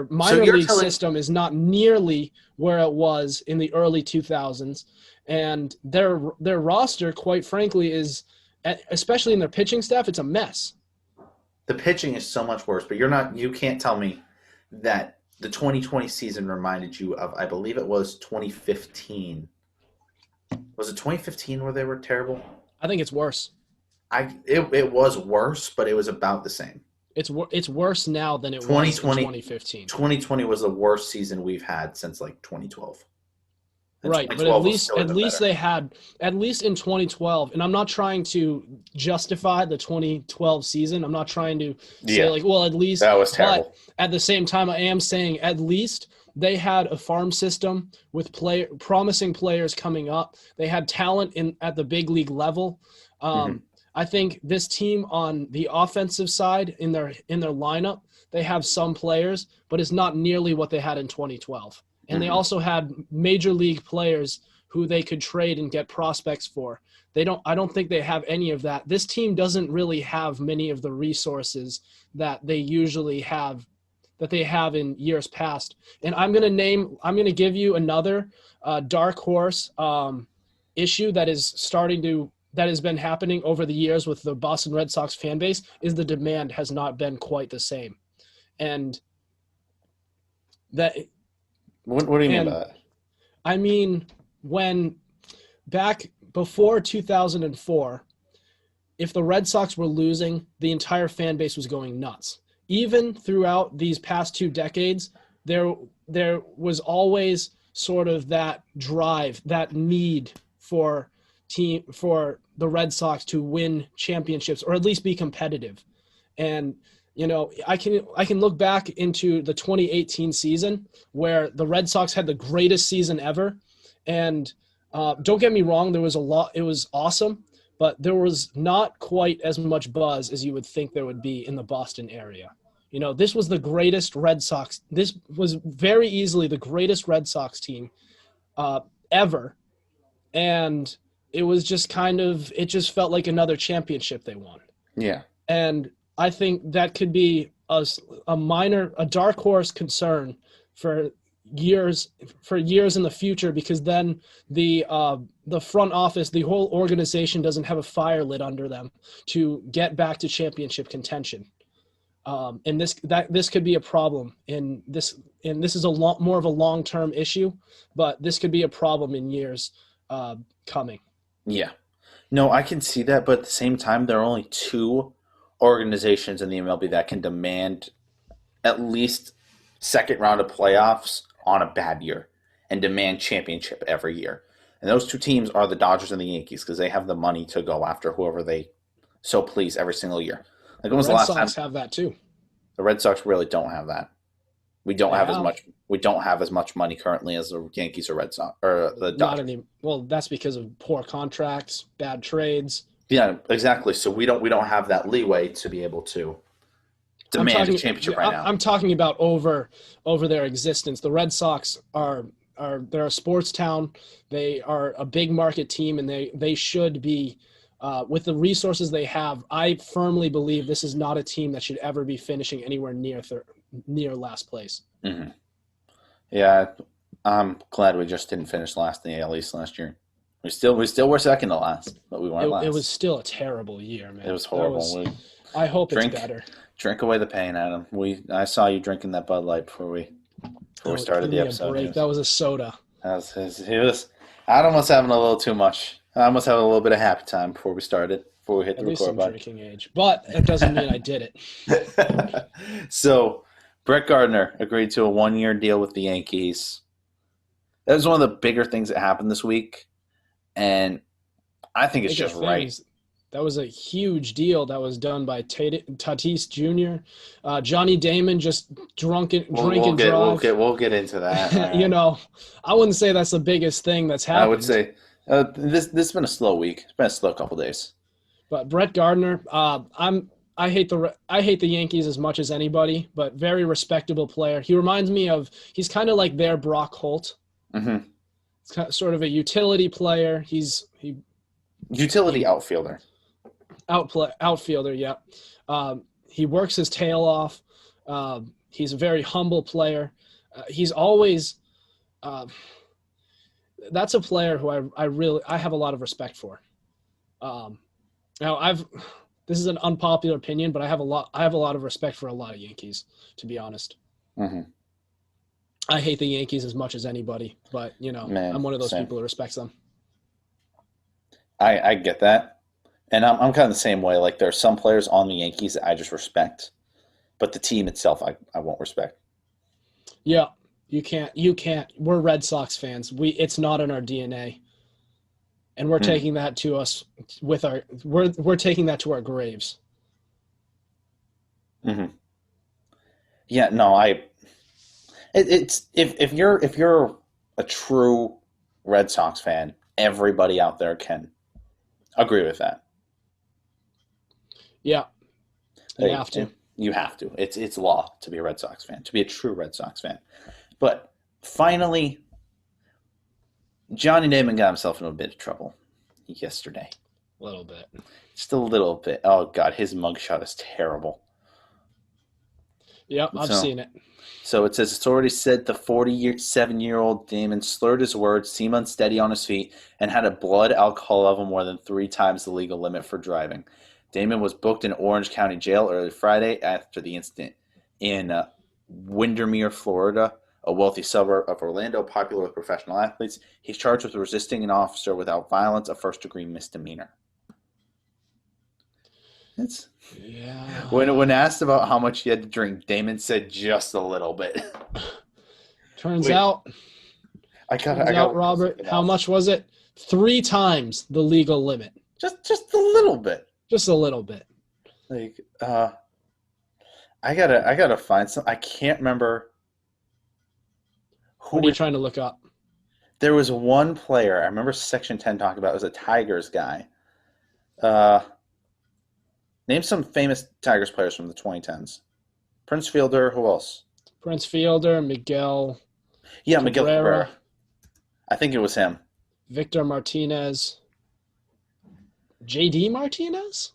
minor league system is not nearly where it was in the early 2000s, and their roster, quite frankly, is, especially in their pitching staff, it's a mess. The pitching is so much worse, but you can't tell me that the 2020 season reminded you of, I believe it was 2015. Was it 2015 where they were terrible? I think it's worse. It was worse, but it was about the same. It's worse now than it was in 2015. 2020 was the worst season we've had since like 2012. Right, but at least they had, at least in 2012, and I'm not trying to justify the 2012 season. I'm not trying to say at least that was terrible. But at the same time, I am saying at least they had a farm system with promising players coming up. They had talent at the big league level. I think this team on the offensive side in their lineup, they have some players, but it's not nearly what they had in 2012. And they also had major league players who they could trade and get prospects for. I don't think they have any of that. This team doesn't really have many of the resources that they usually have, that they have in years past. And I'm going to give you another dark horse issue that has been happening over the years with the Boston Red Sox fan base, is the demand has not been quite the same. And that... What do you mean by that? I mean, when back before 2004, if the Red Sox were losing, the entire fan base was going nuts. Even throughout these past 2 decades, there was always sort of that drive, that need for the Red Sox to win championships or at least be competitive. And I can look back into the 2018 season where the Red Sox had the greatest season ever. And don't get me wrong, there was a lot. It was awesome, but there was not quite as much buzz as you would think there would be in the Boston area. This was the greatest Red Sox. This was very easily the greatest Red Sox team ever. And it was just it just felt like another championship they won. Yeah. And I think that could be a dark horse concern for years in the future, because then the front office, the whole organization doesn't have a fire lit under them to get back to championship contention. And this could be a problem and this is more of a long-term issue, but this could be a problem in years coming. Yeah. No, I can see that, but at the same time, there are only 2 organizations in the MLB that can demand at least second round of playoffs on a bad year and demand championship every year. And those 2 teams are the Dodgers and the Yankees, because they have the money to go after whoever they so please every single year. Like, when was the last time? The Red Sox have that too. The Red Sox really don't have that. We don't have as much money currently as the Yankees or Red Sox or the Dodgers. Well, that's because of poor contracts, bad trades. Yeah, exactly. So we don't have that leeway to be able to demand a championship right now. I'm talking about over their existence. The Red Sox they're a sports town. They are a big market team, and they should be with the resources they have. I firmly believe this is not a team that should ever be finishing anywhere near last place. Mm-hmm. Yeah, I'm glad we just didn't finish last in the AL East last year. We still were second to last, but we weren't last. It was still a terrible year, man. It was horrible. I hope it's better. Drink away the pain, Adam. I saw you drinking that Bud Light before we started the episode. That was a soda. Adam was having a little too much. I almost had a little bit of happy time before we started, before we hit the record button. Drinking age, but that doesn't mean I did it. So, Brett Gardner agreed to a 1-year deal with the Yankees. That was one of the bigger things that happened this week, and I think it's just right. That was a huge deal that was done by Tatis Jr. Johnny Damon just drink and drive. We'll get into that. I wouldn't say that's the biggest thing that's happened. I would say this has been a slow week. It's been a slow couple days. But Brett Gardner, I hate the Yankees as much as anybody, but very respectable player. He reminds me of he's kind of like their Brock Holt. Mm-hmm. It's kind of, sort of a utility player. Utility outfielder. Outfielder, yeah. He works his tail off. He's a very humble player. He's always that's a player who I have a lot of respect for. Now this is an unpopular opinion, but I have a lot of respect for a lot of Yankees, to be honest. Mm-hmm. I hate the Yankees as much as anybody, but I'm one of those people who respects them. I get that. And I'm kind of the same way. Like, there are some players on the Yankees that I just respect, but the team itself I won't respect. Yeah, you can't. We're Red Sox fans. It's not in our DNA, and we're taking that to us with our. We're taking that to our graves. Mm-hmm. Yeah. No. It's if you're a true Red Sox fan, everybody out there can agree with that. Yeah, you have to. You have to. It's law to be a Red Sox fan, to be a true Red Sox fan. But finally, Johnny Damon got himself in a bit of trouble yesterday. A little bit. Just a little bit. Oh, God, his mugshot is terrible. Yep, I've seen it. So it says, authorities said the 47-year-old Damon slurred his words, seemed unsteady on his feet, and had a blood alcohol level more than 3 times the legal limit for driving. Damon was booked in Orange County Jail early Friday after the incident in Windermere, Florida, a wealthy suburb of Orlando, popular with professional athletes. He's charged with resisting an officer without violence, a first-degree misdemeanor. When asked about how much he had to drink, Damon said just a little bit. Turns out, Robert, how much was it? 3 times the legal limit. Just a little bit. Just a little bit. Like, I gotta find some. I can't remember. What are you trying to look up? There was one player I remember Section 10 talking about. It was a Tigers guy. Name some famous Tigers players from the 2010s. Prince Fielder. Who else? Prince Fielder, Miguel. Yeah, Miguel Cabrera. I think it was him. Victor Martinez. J.D. Martinez?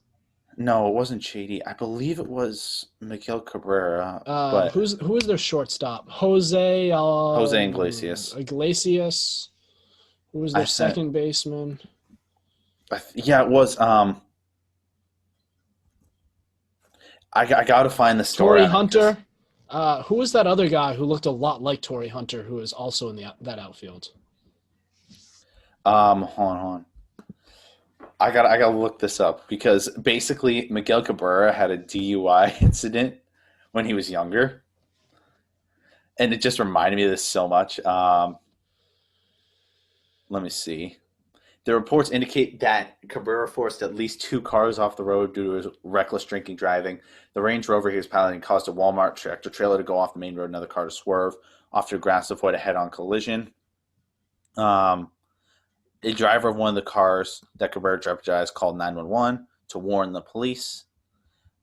No, it wasn't JD. I believe it was Miguel Cabrera. But who is their shortstop? Jose Iglesias. Iglesias. Who was their second baseman? It was. I got to find the story. Torrey Hunter. Who was that other guy who looked a lot like Torrey Hunter, who was also in that outfield? Hold on. I gotta look this up because basically Miguel Cabrera had a DUI incident when he was younger, and it just reminded me of this so much. Let me see. The reports indicate that Cabrera forced at least 2 cars off the road due to his reckless drinking driving. The Range Rover he was piloting caused a Walmart tractor trailer to go off the main road, another car to swerve off to grass to avoid a head-on collision. A driver of one of the cars that Cabrera jeopardized called 911 to warn the police.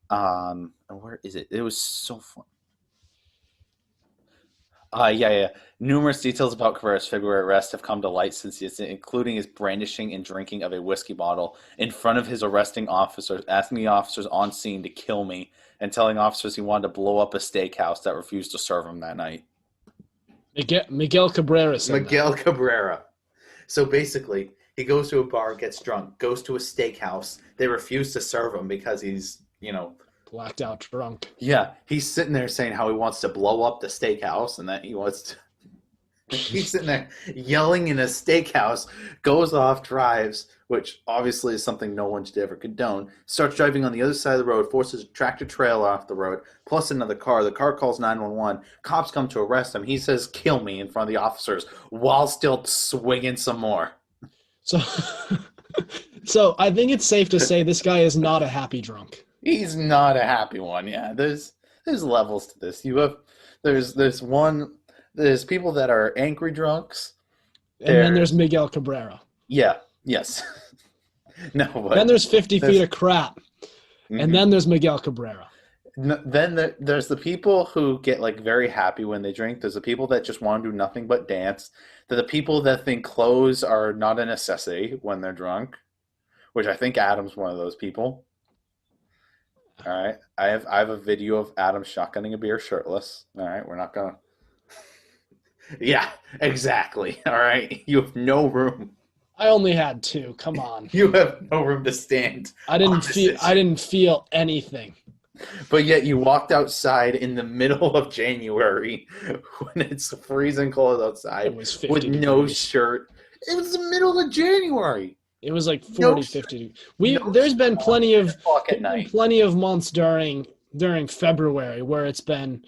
Where is it? It was so fun. Yeah. Numerous details about Cabrera's February arrest have come to light since the incident, including his brandishing and drinking of a whiskey bottle in front of his arresting officers, asking the officers on scene to kill me, and telling officers he wanted to blow up a steakhouse that refused to serve him that night. Miguel Cabrera said Miguel Cabrera. So basically, he goes to a bar, gets drunk, goes to a steakhouse. They refuse to serve him because he's, blacked out drunk. Yeah, he's sitting there saying how he wants to blow up the steakhouse and that he wants to. He's sitting there yelling in a steakhouse, goes off, drives, which obviously is something no one should ever condone, starts driving on the other side of the road, forces a tractor trailer off the road, plus another car. The car calls 911. Cops come to arrest him. He says, kill me in front of the officers while still swinging some more. So I think it's safe to say this guy is not a happy drunk. He's not a happy one. Yeah, there's levels to this. There's people that are angry drunks. And then there's Miguel Cabrera. Yeah, yes. No, but then there's 50 feet of crap. Mm-hmm. And then there's Miguel Cabrera. Then there's the people who get very happy when they drink. There's the people that just want to do nothing but dance. There's the people that think clothes are not a necessity when they're drunk, which I think Adam's one of those people. All right, I have a video of Adam shotgunning a beer shirtless. All right, we're not gonna. Yeah, exactly. All right, you have no room. I only had 2. Come on. You have no room to stand. I didn't feel anything. But yet you walked outside in the middle of January when it's freezing cold outside. It was 50 with degrees. No shirt. It was the middle of January. It was 40, 50. There's been plenty of months during February where it's been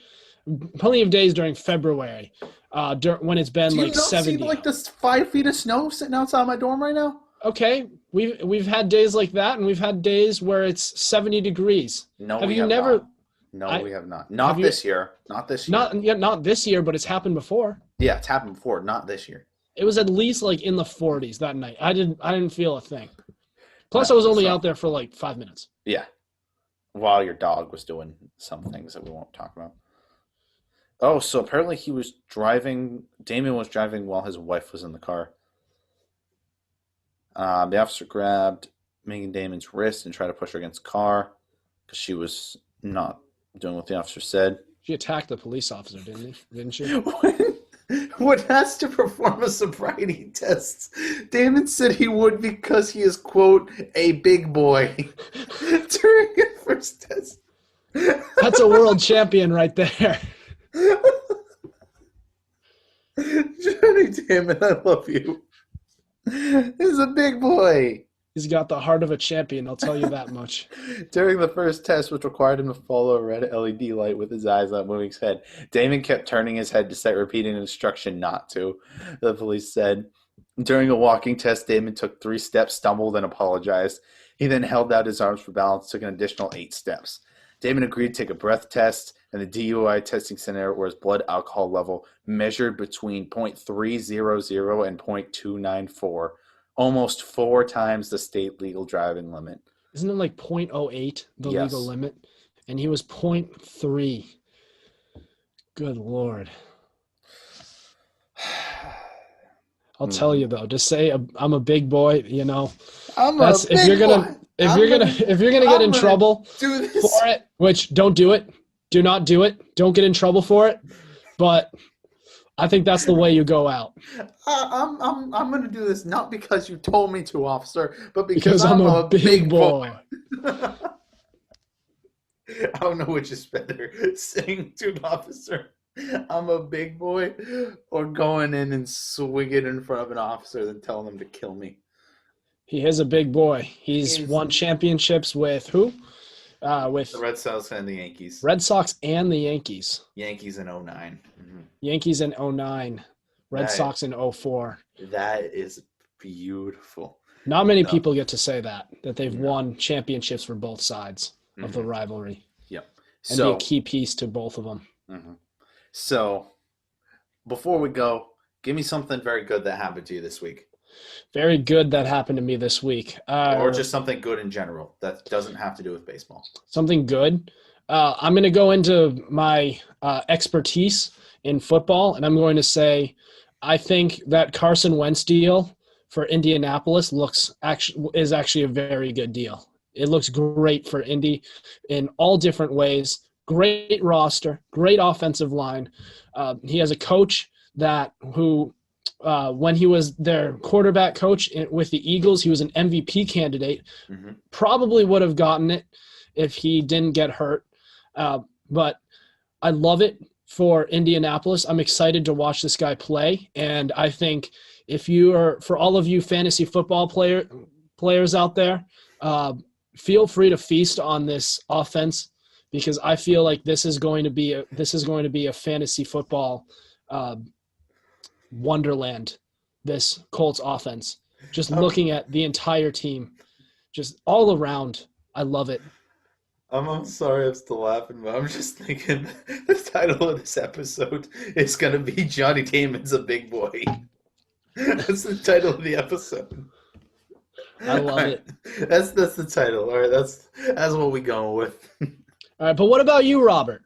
plenty of days during February when it's been 70. Do you see this 5 feet of snow sitting outside my dorm right now? Okay, we've had days like that, and we've had days where it's 70 degrees. No, have we you have never? Not. No, we have not. Not this year. Not this year. Not this year, but it's happened before. Yeah, it's happened before. Not this year. It was at least in the 40s that night. I didn't feel a thing. Plus, I was only out there for 5 minutes. Yeah, while your dog was doing some things that we won't talk about. Oh, so apparently he was driving. Damon was driving while his wife was in the car. The officer grabbed Megan Damon's wrist and tried to push her against the car because she was not doing what the officer said. She attacked the police officer, didn't she? When asked to perform a sobriety test, Damon said he would because he is, quote, a big boy during his first test. That's a world champion right there. Johnny Damon, I love you. He's a big boy. He's got the heart of a champion, I'll tell you that much. During the first test, which required him to follow a red LED light with his eyes not moving his head, Damon kept turning his head despite repeating an instruction not to, the police said. During a walking test, Damon took 3 steps, stumbled, and apologized. He then held out his arms for balance, took an additional 8 steps. Damon agreed to take a breath test in the DUI testing center where his blood alcohol level measured between 0.300 and 0.294, almost 4 times the state legal driving limit. Isn't it 0.08, the Yes. legal limit? And he was 0.3. Good Lord. I'll tell you though, to say I'm a big boy, if you're gonna get in trouble for it, which don't do it, do not do it, don't get in trouble for it. But I think that's the way you go out. I'm gonna do this not because you told me to, officer, but because I'm a big boy. I don't know which is better, saying to an officer, I'm a big boy, or going in and swinging in front of an officer and telling them to kill me. He is a big boy. He's won championships with who? With the Red Sox and the Yankees. Red Sox and the Yankees. Yankees in 09. Mm-hmm. Yankees in 09. Red Sox in 04. That is beautiful. Not many people get to say that they've won championships for both sides of the rivalry. Yep. And be a key piece to both of them. Mm-hmm. So, before we go, give me something very good that happened to you this week. very good that happened to me this week. Or just something good in general that doesn't have to do with baseball. Something good. I'm going to go into my expertise in football, and I'm going to say I think that Carson Wentz deal for Indianapolis is actually a very good deal. It looks great for Indy in all different ways. Great roster, great offensive line. He has a coach who when he was their quarterback coach with the Eagles, he was an MVP candidate. Mm-hmm. Probably would have gotten it if he didn't get hurt. But I love it for Indianapolis. I'm excited to watch this guy play. And I think for all of you fantasy football players out there, feel free to feast on this offense, because I feel like this is going to be a fantasy football wonderland, this Colts offense. Just looking at the entire team, just all around, I love it. I'm sorry I'm still laughing, but I'm just thinking the title of this episode is going to be Johnny Damon's a Big Boy. That's the title of the episode. I love it. That's the title. All right, that's what we going with. All right, but what about you, Robert?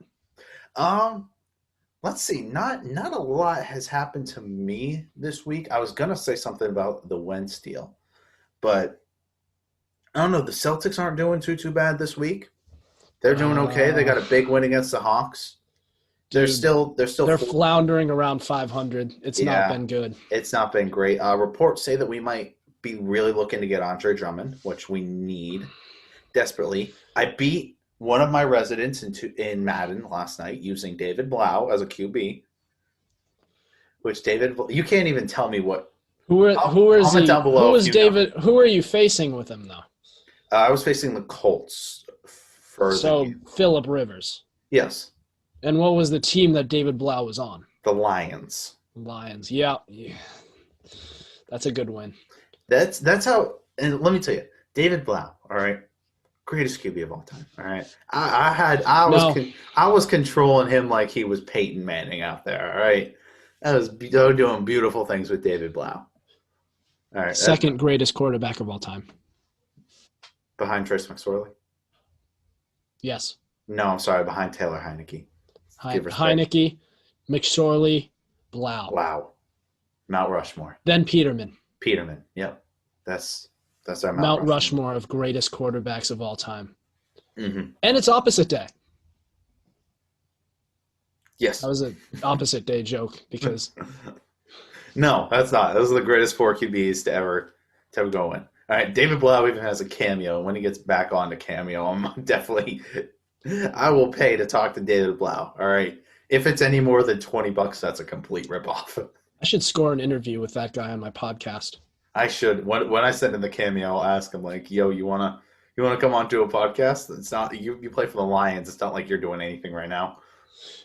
Let's see. Not a lot has happened to me this week. I was gonna say something about the Wentz deal, but I don't know. The Celtics aren't doing too bad this week. They're doing okay. They got a big win against the Hawks. They're floundering around 500. It's not been good. It's not been great. Reports say that we might be really looking to get Andre Drummond, which we need desperately. I beat one of my residents in Madden last night using David Blau as a QB. Which you can't even tell me what. Who was David? Who are you facing with him though? I was facing the Colts. Phillip Rivers. Yes. And what was the team that David Blau was on? The Lions. Yeah. That's a good win. That's how. And let me tell you, David Blau. All right. Greatest QB of all time. All right. I was controlling him like he was Peyton Manning out there. All right. I was doing beautiful things with David Blau. All right. Second greatest quarterback of all time. Behind Trace McSorley? Yes. No, I'm sorry. Behind Taylor Heineke. Heineke, McSorley, Blau. Wow. Mount Rushmore. Then Peterman. Yep. That's our Mount Rushmore of greatest quarterbacks of all time. Mm-hmm. And it's opposite day. Yes. That was an opposite day joke because. No, that's not. Those are the greatest 4 QBs to ever go in. All right, David Blau even has a cameo. And when he gets back on the cameo, I will pay to talk to David Blau. All right. If it's any more than $20, that's a complete ripoff. I should score an interview with that guy on my podcast. I should. When I send in the cameo, I'll ask him like, "Yo, you wanna come on to a podcast? It's not you play for the Lions. It's not like you're doing anything right now."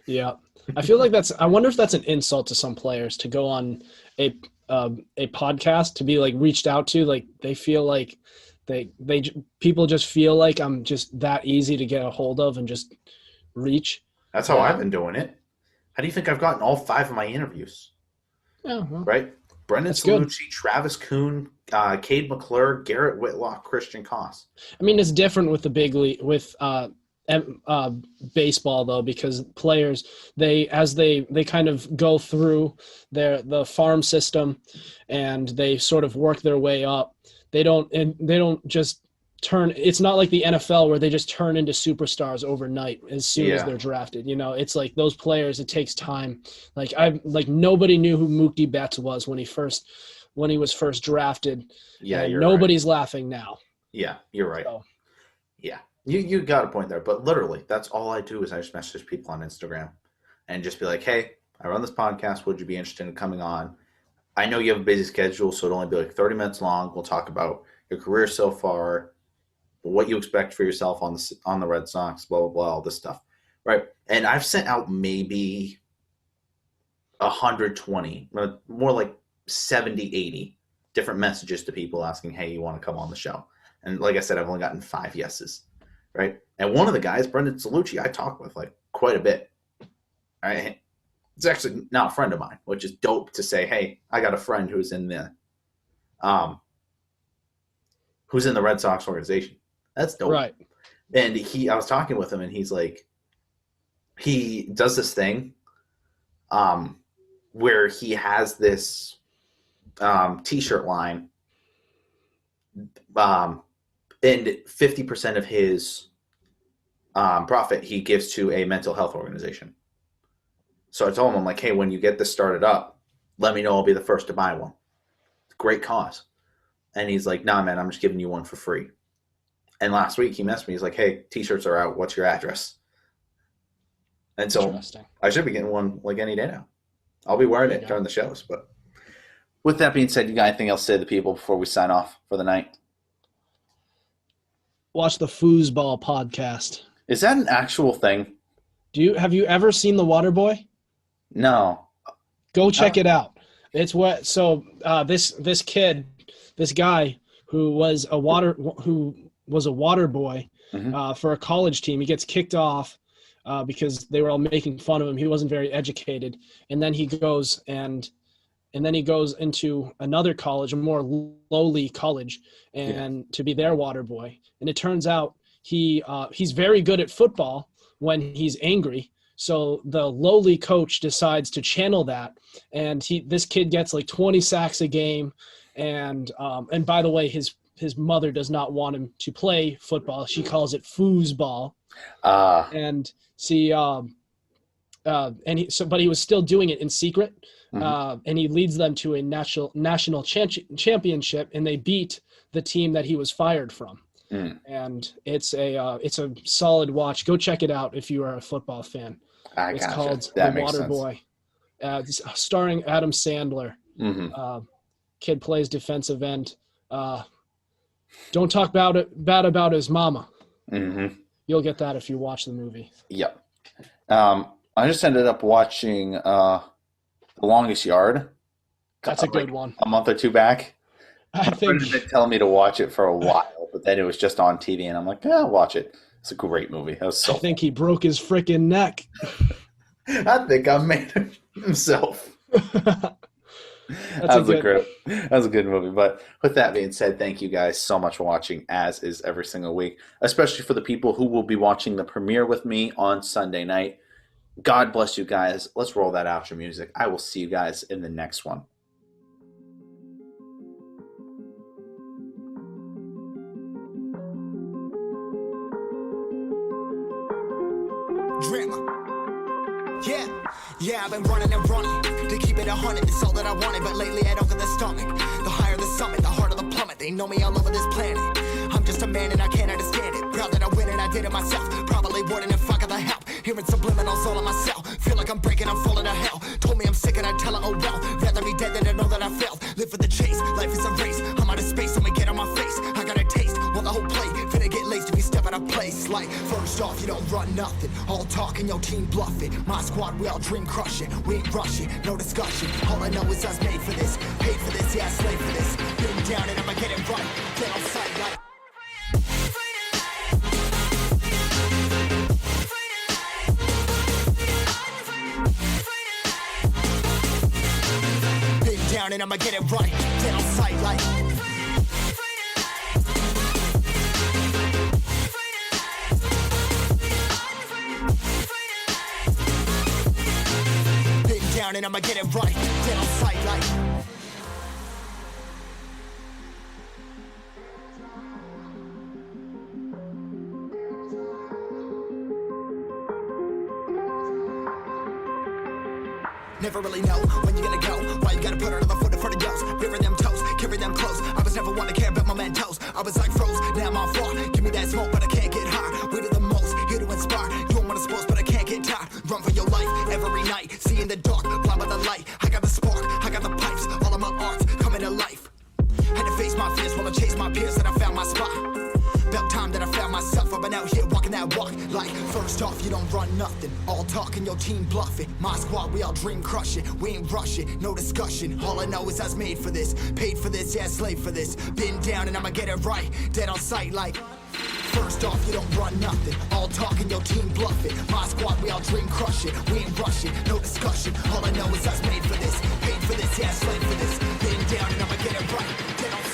Yeah, I feel like I wonder if that's an insult to some players to go on a podcast, to be like reached out to. Like they feel like people just feel like I'm just that easy to get a hold of and just reach. That's how I've been doing it. How do you think I've gotten all 5 of my interviews? Yeah, well, right. Brendan Salucci, Travis Kuhn, Cade McClure, Garrett Whitlock, Christian Koss. I mean, it's different with the big league with baseball though, because players they kind of go through the farm system and they sort of work their way up. They don't just turn. It's not like the NFL where they just turn into superstars overnight as soon as they're drafted. You know, it's like those players. It takes time. Like nobody knew who Mookie Betts was when he was first drafted. Yeah, nobody's laughing now. Yeah, you're right. So. Yeah, you got a point there. But literally, that's all I do is I just message people on Instagram and just be like, "Hey, I run this podcast. Would you be interested in coming on? I know you have a busy schedule, so it'll only be like 30 minutes long. We'll talk about your career so far, what you expect for yourself on the Red Sox, blah, blah, blah, all this stuff." Right. And I've sent out maybe 120, more like 70, 80 different messages to people asking, "Hey, you want to come on the show?" And like I said, I've only gotten 5 yeses. Right. And one of the guys, Brendan Salucci, I talk with like quite a bit. All right. It's actually not a friend of mine, which is dope to say, "Hey, I got a friend who's in the who's in the Red Sox organization. That's dope. Right. And I was talking with him, and he's like, he does this thing where he has this T-shirt line, and 50% of his profit he gives to a mental health organization. So I told him, I'm like, hey, when you get this started up, let me know. I'll be the first to buy one. Great cause. And he's like, nah, man, I'm just giving you one for free. And last week he messaged me. He's like, hey, T-shirts are out. What's your address? And so I should be getting one like any day now. I'll be wearing it during the shows. But with that being said, you got anything else to say to the people before we sign off for the night? Watch the Foosball podcast. Is that an actual thing? Have you ever seen The Waterboy? No. Go check it out. It's what this kid, this guy who was a water boy for a college team. He gets kicked off because they were all making fun of him. He wasn't very educated, and then he goes into another college, a more lowly college, and to be their water boy. And it turns out he's very good at football when he's angry. So the lowly coach decides to channel that, and this kid gets like 20 sacks a game, and by the way, his mother does not want him to play football. She calls it foosball. And see, but he was still doing it in secret, and he leads them to a national championship, and they beat the team that he was fired from. And it's a solid watch. Go check it out if you are a football fan. It's called The Waterboy. Starring Adam Sandler. Kid plays defensive end. Don't talk bad about his mama. You'll get that if you watch the movie. Yep. I just ended up watching The Longest Yard. That's a good one. A month or two back. I think they've been telling me to watch it for a while, but then it was just on TV, and I'm like, yeah, I'll watch it. It's a great movie. That was so. I think he broke his freaking neck. I think I made himself. That was a good movie. But with that being said, thank you guys so much for watching, as is every single week, especially for the people who will be watching the premiere with me on Sunday night. God bless you guys. Let's roll that outro music. I will see you guys in the next one. Yeah, I've been running and running to keep it 100. It's all that I wanted, but lately I don't get the stomach. The higher the summit, the harder the plummet. They know me all over this planet. I'm just a man and I can't understand it. Proud that I win and I did it myself. Probably wouldn't if I got the help. Hearing subliminals all on myself. Feel like I'm breaking, I'm falling to hell. Told me I'm sick and I tell her, oh well. Rather be dead than to know that I failed. Live for the chase, life is a race. I'm out of space, so me get on my face. I got a taste, want the whole plate. Finna get laced if you step out of place. Like, first off, you don't run nothing. All talk and your team bluff it. My squad, we all dream crush it. We ain't rushing, no discussion. All I know is us made for this. Paid for this, yeah, slave for this. Been down and I'ma get it right. Get on sight like. Been down and I'ma get it right. Get on sight like. And I'ma get it right, get on sight like. Never really know when you're gonna go. Why you gotta put another foot in front of yours? River them toes, carry them close. I was never one to care about my mentos. I was like froze, now I'm on floor. Give me that smoke, but I can't get high. We do the most, here to inspire. You don't wanna suppose, but I can't get tired. Run for your life every night. See in the dark, blind by the light. I got the spark, I got the pipes. All of my arts coming to life. Had to face my fears while I chase my peers, and I found my spot. About time that I found myself. I've been out here walking that walk. Like, first off, you don't run nothing. All talk and your team bluff it. My squad, we all dream crush it. We ain't rushing, no discussion. All I know is I was made for this. Paid for this, yeah, slave for this. Been down and I'ma get it right. Dead on sight like. First off, you don't run nothing. All talk and your team bluff it. My squad, we all dream crush it. We ain't rushing, no discussion. All I know is I was made for this. Paid for this, yeah, slave for this. Been down and I'ma get it right. Dead on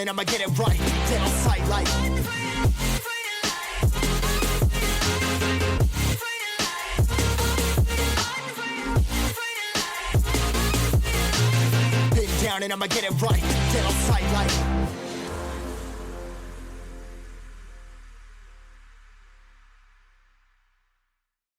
down and I'ma get it right. Dead on sight like. Been down and I'ma get it right. Dead on sight like.